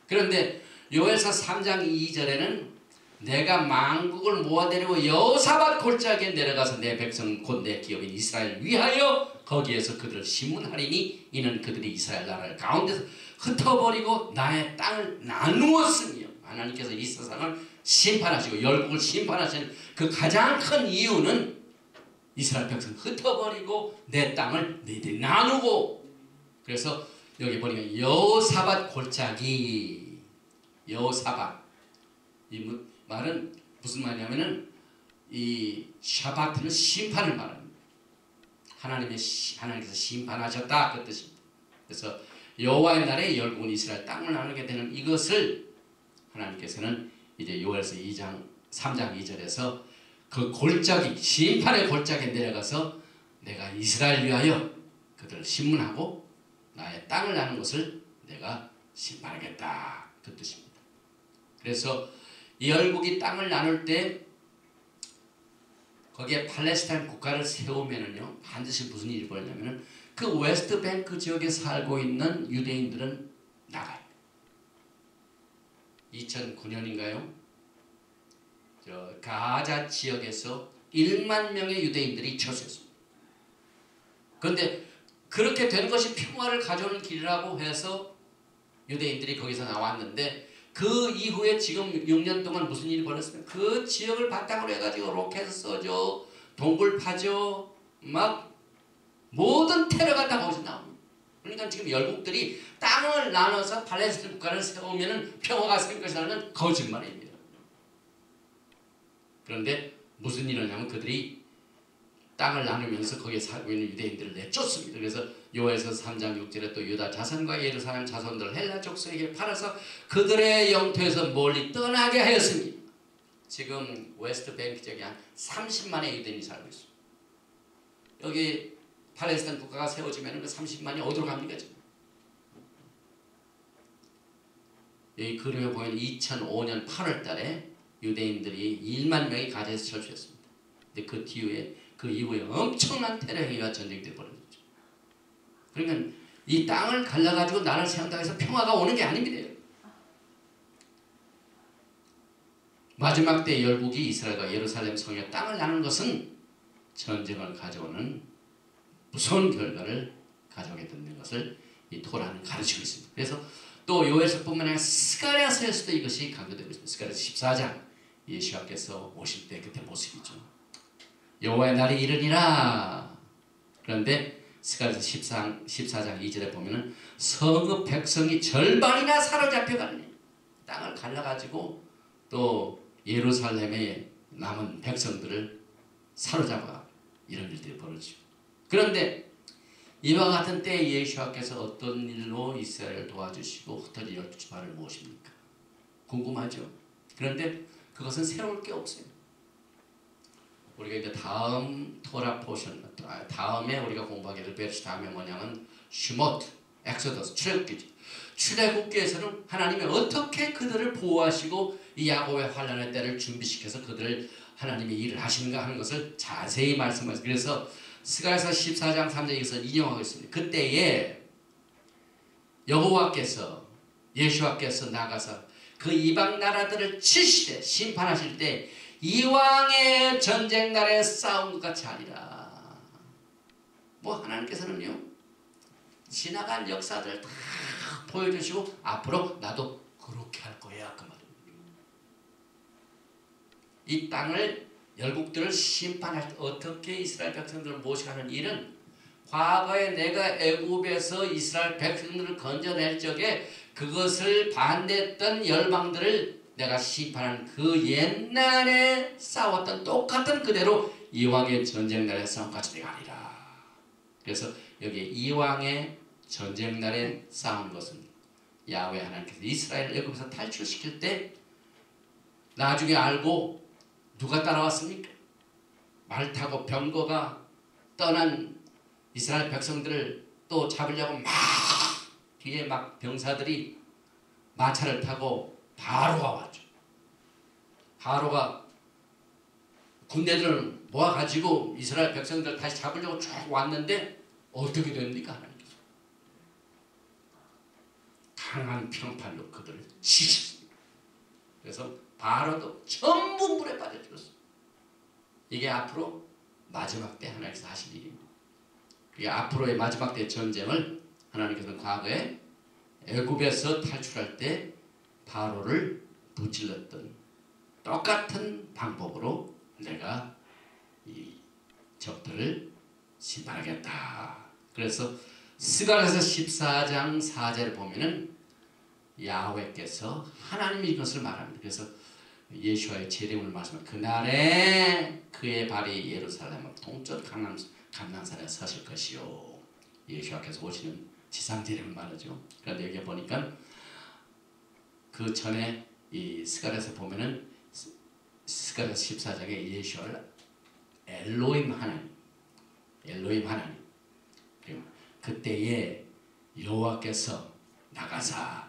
그런데 요엘서 3장 2절에는 내가 만국을 모아내리고 여호사밧 골짜기에 내려가서 내 백성 곧 내 기업인 이스라엘 위하여 거기에서 그들을 심문하리니 이는 그들이 이스라엘 나라를 가운데서 흩어버리고 나의 땅을 나누었으며. 하나님께서 이 세상을 심판하시고 열국을 심판하시는 그 가장 큰 이유는 이스라엘 백성 흩어버리고 내 땅을 너희들이 나누고. 그래서 여기 보니까 여호사밧 골짜기, 여호사밧, 이 말은 무슨 말이냐면은 이 샤바트는 심판을 말합니다. 하나님께서 심판하셨다 그 뜻입니다. 그래서 여호와의 날에 열국은 이스라엘 땅을 나누게 되는 이것을 하나님께서는 이제 요엘서 3장 2절에서 그 골짜기, 심판의 골짜기에 내려가서 내가 이스라엘 위하여 그들을 심문하고 나의 땅을 나누는 것을 내가 심판하겠다 그 뜻입니다. 그래서 이 열국이 땅을 나눌 때 거기에 팔레스타인 국가를 세우면은요 반드시 무슨 일이 벌어냐면은 그 웨스트뱅크 지역에 살고 있는 유대인들은 나가요. 2009년인가요? 저 가자 지역에서 1만 명의 유대인들이 철수했습니다. 그런데 그렇게 되는 것이 평화를 가져오는 길이라고 해서 유대인들이 거기서 나왔는데 그 이후에 지금 6년 동안 무슨 일이 벌어졌으면 그 지역을 바탕으로 해가지고 로켓 쏘죠, 동굴 파죠, 막 모든 테러가 다 거기서 나옵니다. 그러니까 지금 열국들이 땅을 나눠서 팔레스타인 국가를 세우면 평화가 생길 것이라는 거짓말입니다. 그런데 무슨 일을 하냐면 그들이 땅을 나누면서 거기에 살고 있는 유대인들을 내쫓습니다. 그래서 요엘서 3장 6절에 또 유다 자손과 예루살렘 자손들 헬라 족속에게 팔아서 그들의 영토에서 멀리 떠나게 하였습니다. 지금 웨스트뱅크 지역에 한 30만의 유대인이 살고 있습니다. 여기 팔레스타인 국가가 세워지면 그 30만이 어디로 갑니까 지금? 여기 그림에 보면 2005년 8월 달에 유대인들이 1만 명이 가자에서 철수했습니다. 근데 그 이후에 엄청난 테러 행위와 전쟁들이 벌어졌죠. 그러면 이 땅을 갈라가지고 나라를 세운다고 해서 평화가 오는 게 아닙니다. 마지막 때 열국이 이스라엘과 예루살렘 성의 땅을 나눈 것은 전쟁을 가져오는 무서운 결과를 가져오게 되는 것을 이 토라는 가르치고 있습니다. 그래서 또 요엘서뿐만 아니라 스가랴서에서도 이것이 강조되고 있습니다. 스가랴서 14장 예수께서 오실 때 그때 모습이죠. 여호와의 날이 이르니라. 그런데 스가랴서 14장 2절에 보면은 성읍 백성이 절반이나 사로잡혀가니 땅을 갈라가지고 또 예루살렘에 남은 백성들을 사로잡아 이런 일들이 벌어지고. 그런데 이와 같은 때에 예수와께서 어떤 일로 이스라엘을 도와주시고 흩어진 12지파를 모십니까? 궁금하죠? 그런데 그것은 새로울 게 없어요. 우리가 이제 다음 토라 포션, 다음에 우리가 공부하게 될 베르시 다음에 뭐냐면 슈모트, 엑소더스, 출애굽기죠. 출애굽기에서는 하나님이 어떻게 그들을 보호하시고 이 야곱의 환난의 때를 준비시켜서 그들을 하나님이 일을 하시는가 하는 것을 자세히 말씀하셨어요. 그래서 스가랴서 14장 3절에서 인용하고 있습니다. 그때에 여호와께서 예수와께서 나가서 그 이방 나라들을 치시되 심판하실 때 이왕의 전쟁 날에 싸운 것 같이 하리라. 뭐 하나님께서는요 지나간 역사들을 다 보여주시고 앞으로 나도 그렇게 할 거야 그 말입니다. 이 땅을 열국들을 심판할 때 어떻게 이스라엘 백성들을 모시가는 일은 과거에 내가 애굽에서 이스라엘 백성들을 건져낼 적에 그것을 반대했던 열방들을 내가 심판한 그 옛날에 싸웠던 똑같은 그대로 이왕의 전쟁 날에 싸움 같이 내가 아니라. 그래서 여기 이왕의 전쟁 날에 싸운 것은 야훼 하나님께서 이스라엘을 애굽에서 탈출시킬 때 나중에 알고 누가 따라왔습니까? 말 타고 병거가 떠난 이스라엘 백성들을 또 잡으려고 막 뒤에 막 병사들이 마차를 타고 바로가 왔죠. 바로가 군대들을 모아가지고 이스라엘 백성들을 다시 잡으려고 쭉 왔는데 어떻게 됩니까? 하나님께서 강한 평판으로 그들을 치셨습니다. 그래서 바로도 전부 물에 빠져 죽었어요. 이게 앞으로 마지막 때 하나님께서 하실 일입니다. 그게 앞으로의 마지막 때 전쟁을 하나님께서는 과거에 애굽에서 탈출할 때 바로를 무찔렀던 똑같은 방법으로 내가 이 적들을 심판하겠다. 그래서 스가랴서 14장 4절을 보면은 야훼께서 하나님이 이것을 말합니다. 그래서 예수와의 재림을 말씀하면 그날에 그의 발이 예루살렘 동쪽 감난산에 서실 것이요. 예수와께서 오시는 지상 재림을 말하죠. 그런데 여기 보니까 그 전에 이 스가랴에서 보면은 스가랴 14장에 예수를 엘로힘 하나님 그때에 여호와께서 나가사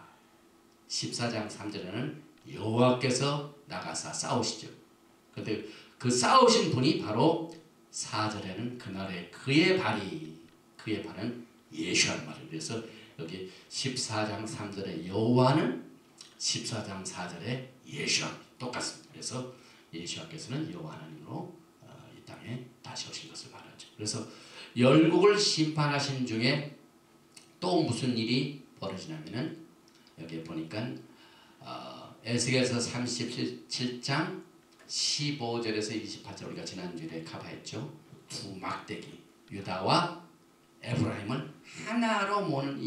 14장 3절에는 여호와께서 나가사 싸우시죠. 그런데 그 싸우신 분이 바로 4절에는 그날에 그의 발은 예수란 말이에요. 그래서 여기 14장 3절에 여호와는 14장 4절에 예수와 똑같습니다. 그래서 예수와께서는 여호와 하나님으로 이 땅에 다시 오신 것을 말하죠. 그래서 열국을 심판하신 중에 또 무슨 일이 벌어지냐면은 여기 보니까 에스겔서 37장 15절에서 28절 우리가 지난주에 커버했죠. 두 막대기 유다와 에브라임을 하나로 모는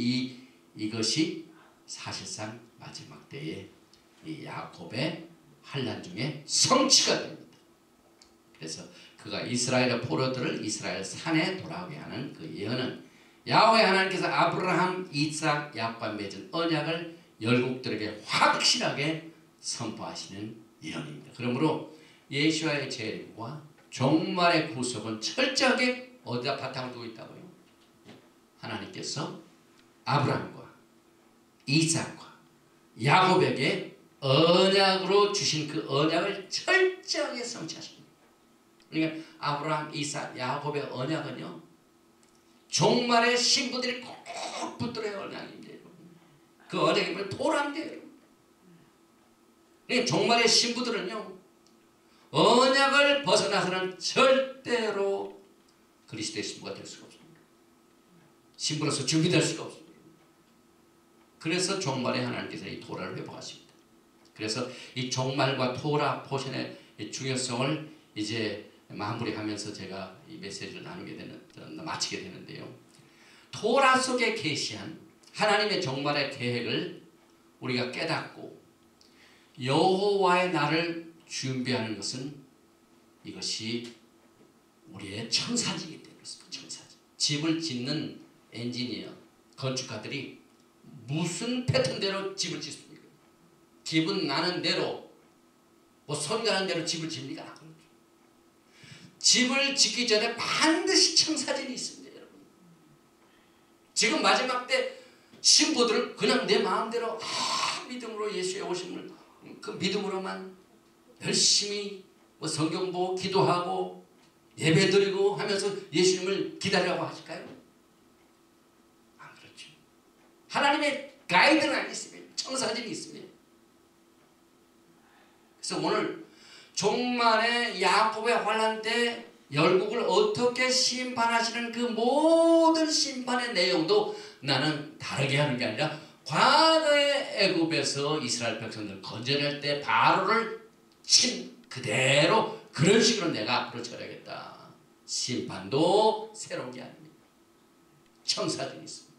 이것이 사실상 마지막 때에 이 야곱의 환난 중에 성취가 됩니다. 그래서 그가 이스라엘의 포로들을 이스라엘 산에 돌아오게 하는 그 예언은 야훼 하나님께서 아브라함, 이삭, 야곱과 맺은 언약을 열국들에게 확실하게 선포하시는 예언입니다. 그러므로 예수와의 재림과 종말의 구속은 철저하게 어디다 바탕을 두고 있다고요? 하나님께서 아브라함과 이삭과 야곱에게 언약으로 주신 그 언약을 철저하게 성취하십니다. 그러니까 아브라함, 이삭, 야곱의 언약은요 종말의 신부들이 꼭 붙들어야 언약인데요. 그 언약임을 포함돼요. 그러니까 종말의 신부들은요 언약을 벗어나서는 절대로 그리스도의 신부가 될 수가 없습니다. 신부로서 준비될 수가 없습니다. 그래서 종말에 하나님께서 이 토라를 회복하십니다. 그래서 이 종말과 토라 포션의 중요성을 이제 마무리하면서 제가 이 메시지를 마치게 되는데요. 토라 속에 계시한 하나님의 종말의 계획을 우리가 깨닫고 여호와의 날을 준비하는 것은 이것이 우리의 청사지이기 때문에 그렇습니다. 청사지. 집을 짓는 엔지니어, 건축가들이 무슨 패턴대로 집을 짓습니까? 기분 나는 대로, 손 가는 대로 집을 짓니까? 집을 짓기 전에 반드시 청사진이 있습니다, 여러분. 지금 마지막 때 신부들은 그냥 내 마음대로 믿음으로 예수의 오심을 그 믿음으로만 열심히 성경 보고 기도하고 예배드리고 하면서 예수님을 기다리라고 하실까요? 안 그렇죠. 하나님의 가이드라인이 있습니다. 청사진이 있습니다. 그래서 오늘 종말의 야곱의 환난 때 열국을 어떻게 심판하시는 그 모든 심판의 내용도 나는 다르게 하는 게 아니라 과거의 애굽에서 이스라엘 백성들 건져낼 때 바로를 친 그대로 그런 식으로 내가 앞으로 처리하겠다. 심판도 새로운 게 아닙니다. 청사진이 있습니다.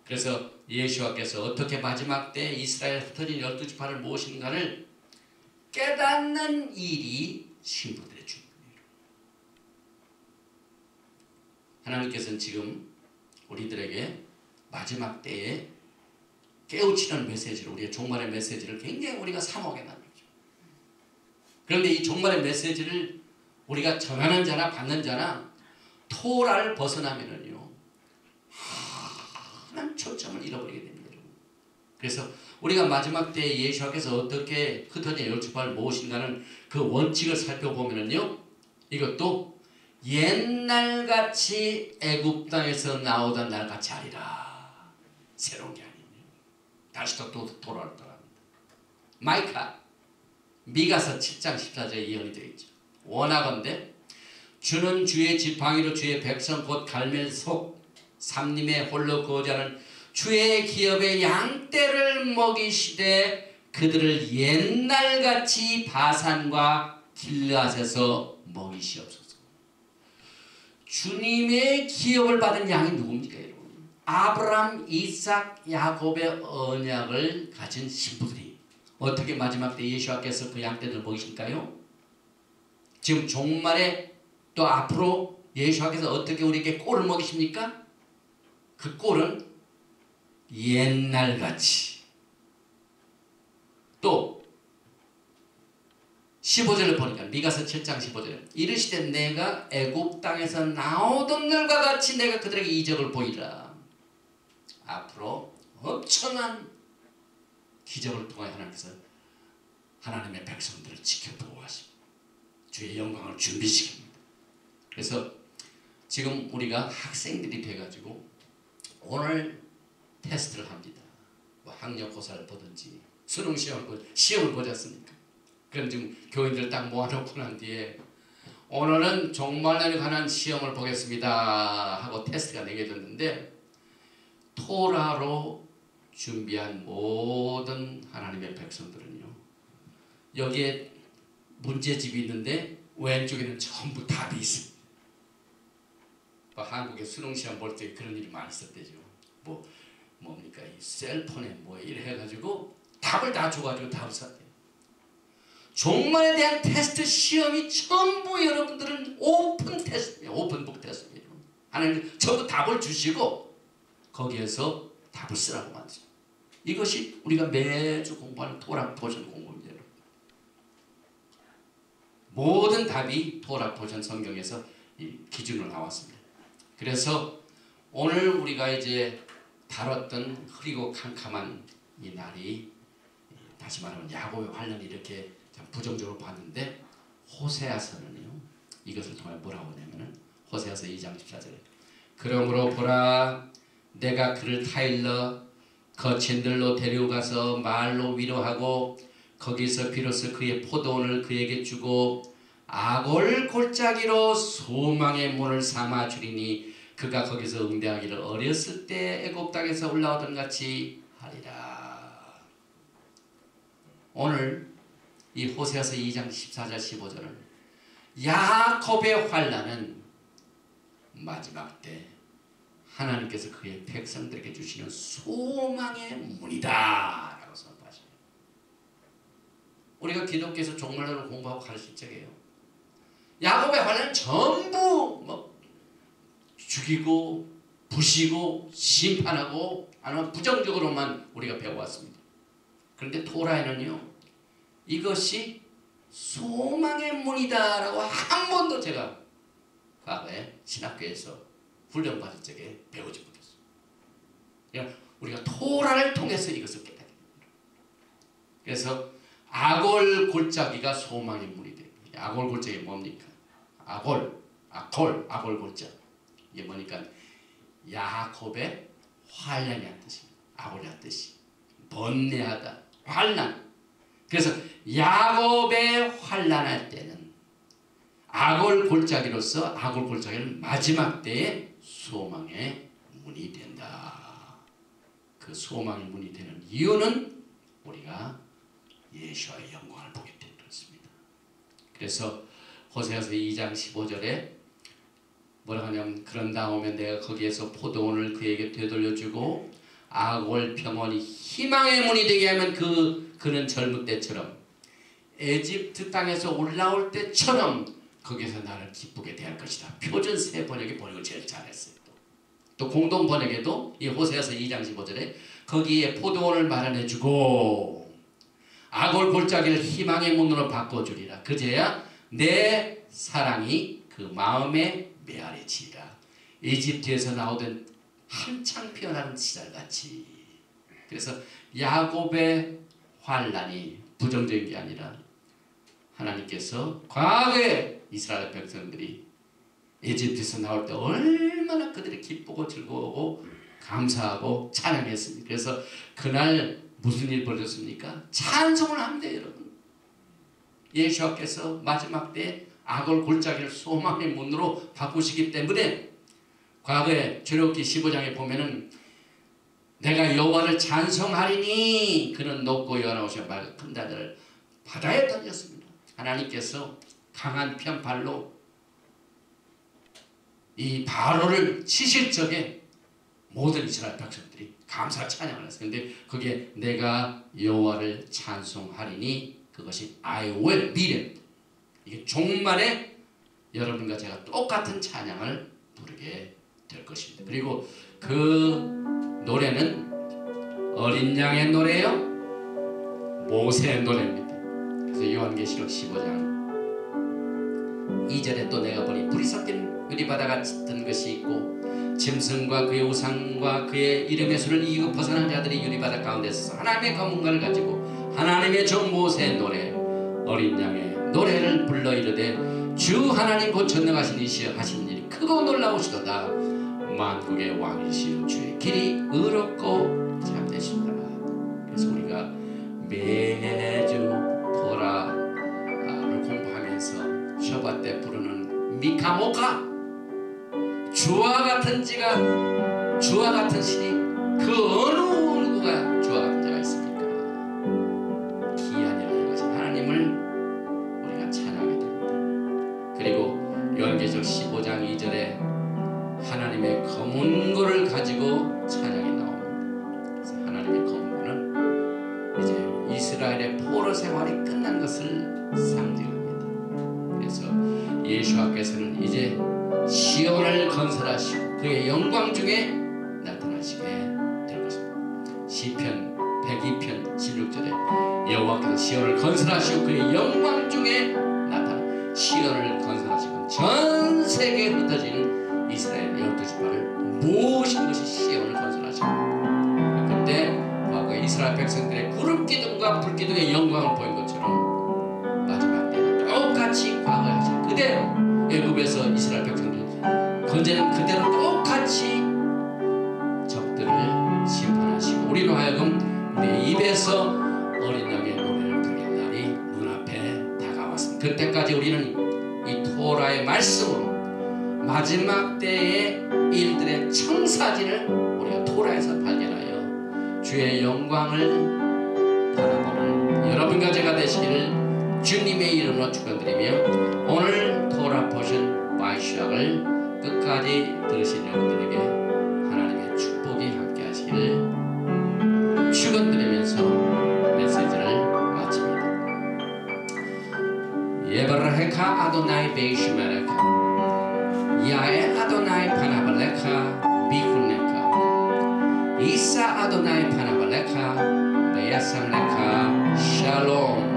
그래서 예수와께서 어떻게 마지막 때 이스라엘 흩어진 12지파를 모시는가를 깨닫는 일이 신부들의 준비예요. 하나님께서는 지금 우리들에게 마지막 때에 깨우치는 메시지를, 우리의 종말의 메시지를 굉장히 우리가 사모하게 만들죠. 그런데 이 종말의 메시지를 우리가 전하는 자나 받는 자나 토라를 벗어나면은요, 하나님 초점을 잃어버리게 됩니다. 그래서 우리가 마지막 때에 예수께서 어떻게 흩어진 12지파를 모으신가는 그 원칙을 살펴보면은요, 이것도 옛날같이 애굽 땅에서 나오던 날같이 하리라. 새로운 게 아닙니다. 다시 또 돌아왔더랍니다. 마이카, 미가서 7장 14절에 예언이 되어 있죠. 원하건대 주는 주의 지팡이로 주의 백성 곧 갈멜 속 삼림에 홀로 거주하는 주의 기업의 양떼를 먹이시되 그들을 옛날같이 바산과 길르앗에서 먹이시옵소서. 주님의 기업을 받은 양이 누굽니까, 여러분? 아브라함, 이삭, 야곱의 언약을 가진 신부들이 어떻게 마지막 때 예수께서 그 양떼들을 먹이실까요? 지금 종말에 또 앞으로 예수께서 어떻게 우리에게 꼴을 먹이십니까? 그 꼴은 옛날같이. 또 15절을 보니까 미가서 7장 15절에 이르시되 내가 애굽 땅에서 나오던 날과 같이 내가 그들에게 이적을 보이라. 앞으로 엄청난 기적을 통해 하나님께서 하나님의 백성들을 지켜보호하십니다. 주의 영광을 준비시킵니다. 그래서 지금 우리가 학생들이 돼가지고 오늘 테스트를 합니다. 학력고사를 보든지 수능 시험을 보지 않습니까? 그럼 지금 교인들 딱 모아놓고 난 뒤에 오늘은 종말날에 관한 시험을 보겠습니다 하고 테스트가 내겨졌는데, 토라로 준비한 모든 하나님의 백성들은요, 여기에 문제집이 있는데 왼쪽에는 전부 답이 있습니다. 한국에 수능시험 볼 때 그런 일이 많이 있었대죠. 뭡니까, 이 셀폰에 이래 해가지고 답을 다 줘가지고 답을 썼대요. 종말에 대한 테스트 시험이 전부 여러분들은 오픈 테스트입니다. 오픈북 테스트입니다. 하나님 전부 답을 주시고 거기에서 답을 쓰라고 만드죠. 이것이 우리가 매주 공부하는 토라 포션 공부입니다. 여러분. 모든 답이 토라 포션 성경에서 기준으로 나왔습니다. 그래서 오늘 우리가 이제 다뤘던 흐리고 캄캄한 이 날이, 다시 말하면 야곱의 환란이 이렇게 참 부정적으로 봤는데, 호세아서는요 이것을 통해 뭐라고 하냐면은 호세아서 2장 14절에 그러므로 보라 내가 그를 타일러 거친 들로 데려가서 말로 위로하고 거기서 비로소 그의 포도원을 그에게 주고 아골 골짜기로 소망의 문을 삼아 주리니 그가 거기서 응대하기를 어렸을 때 애굽 땅에서 올라오던 같이 하리라. 오늘 이 호세아서 2장 14절 15절은 야곱의 환난은 마지막 때 하나님께서 그의 백성들에게 주시는 소망의 문이다 라고 선포하십니다. 우리가 기독교에서 종말론을 공부하고 가르칠 적이에요. 야곱의 환난은 전부 죽이고 부시고 심판하고 아니면 부정적으로만 우리가 배워왔습니다. 그런데 토라에는요, 이것이 소망의 문이다 라고 한 번도 제가 과거에 신학교에서 훈련받을 적에 배우지 못했어요. 그러니까 우리가 토라를 통해서 이것을 깨닫게 됩니다. 그래서 아골 골짜기가 소망의 문이 됩니다. 아골 골짜기 뭡니까? 아골 골짜기. 이게 뭐니까 야곱의 환난이란 뜻입니다. 아골이란 뜻이 번뇌하다, 환난. 그래서 야곱의 환난할 때는 아골 골짜기로서 아골 골짜기는 마지막 때의 소망의 문이 된다. 그 소망의 문이 되는 이유는 우리가 예수와의 영광을 보게 때문에 그렇습니다. 그래서 호세아서 2장 15절에 뭐라고 하냐면, 그런 다음에 내가 거기에서 포도원을 그에게 되돌려주고 아골 평원이 희망의 문이 되게 하면 그는 젊을 때처럼 에집트 땅에서 올라올 때처럼 거기서 나를 기쁘게 대할 것이다. 표준 세 번역이 번역을 제일 잘했어요. 또 공동 번역에도 이 호세아서 2장 15절에 거기에 포도원을 마련해주고 아골 골짜기를 희망의 문으로 바꿔주리라. 그제야 내 사랑이 그 마음에 메아리치리라. 이집트에서 나오던 한창 피어나는 시절같이. 그래서 야곱의 환난이 부정적인 게 아니라 하나님께서 과거에 이스라엘 백성들이 에집트에서 나올 때 얼마나 그들이 기쁘고 즐거워하고 감사하고 찬양했습니다. 그래서 그날 무슨 일이 벌어졌습니까? 찬송을 합니다, 여러분. 예수께서 마지막 때 아골 골짜기를 소망의 문으로 바꾸시기 때문에 과거에 출애굽기 15장에 보면은 내가 여호와를 찬송하리니 그는 높고 연하오시며 맑은 큰 자들을 바다에 던졌습니다. 하나님께서 강한 편팔로 이 바로를 치실 적에 모든 이스라엘 백성들이 감사 찬양을 했어요. 그런데 그게 내가 여호와를 찬송하리니 그것이 I will be them. 이게 종말에 여러분과 제가 똑같은 찬양을 부르게 될 것입니다. 그리고 그 노래는 어린 양의 노래요, 모세의 노래입니다. 그래서 요한계시록 15장 2절에 또 내가 보니 불이 섞인 유리바다가 짙은 것이 있고 짐승과 그의 우상과 그의 이름의 수를 이기고 벗어난 자들이 유리바다 가운데 서서 하나님의 검은관을 가지고 하나님의 종 모세의 노래 어린 양의 노래를 불러 이르되 주 하나님 곧 전능하신 이시여 하시는 일이 크고 놀라우시도다. 만국의 왕이시여 주의 길이 의롭고 참되시다. 그래서 우리가 매주 토라를 공부하면서 셔바 때 부르는 미카모카, 주와 같은 지가, 주와 같은 신이 그 어느 누구가 주와 같은 자가 있습니까? 기한이라 이것은 하나님을 우리가 찬양해야 됩니다. 그리고 요한계시록 15장 2절에 하나님의 검은고를 가지고 찬양이 나옵니다. 그래서 하나님의 검은고는 이제 이스라엘의 포로 생활이 끝난 것을 상징합니다. 그래서 예수께서는 이제 시온을 건설하시고 그의 영광 중에 나타나시게 될 것입니다. 시편 102편 16절에 여호와께서 시온을 건설하시고 그의 영광 중에 나타나 시온을 건설하시고 전 세계에 흩어진 이스라엘 12지파를 모으신 것이 시온을 건설하시고, 그때 과거 이스라엘 백성들의 구름 기둥과 불 기둥의 영광을 보인 것처럼 마지막 때는 똑같이 과거에 하신 그대로 애굽에서 이스라엘 백성들 건재는 그대로 똑같이 적들을 심판하시고 우리로 하여금 우리의 입에서 어린 양의 노래를 부르는 날이 눈앞에 다가왔습니다. 그때까지 우리는 이 토라의 말씀으로 마지막 때의 일들의 청사진을 우리가 토라에서 발견하여 주의 영광을 바라보는 여러분과 제가 되시기를 주님의 이름으로 축원드리며 오늘 토라 포션 바이시락을 끝까지 들으신 여러분들에게 하나님의 축복이 함께 하시기를 축원드리면서 메시지를 마칩니다. 예바라헤카 아도나이 베이시메레카 야에 아도나이 파나발레카 비쿨레카 이사 아도나이 파나발레카 베야상레카 샬롬.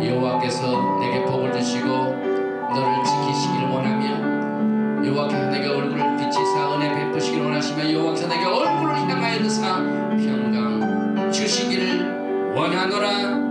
여호와께서 내게 복을 주시고 너를 지키시기를 원하며 여호와께서 내게 얼굴을 비치사 은혜 베푸시기를 원하시며 여호와께서 내게 얼굴을 향하여 드사 평강 주시기를 원하노라.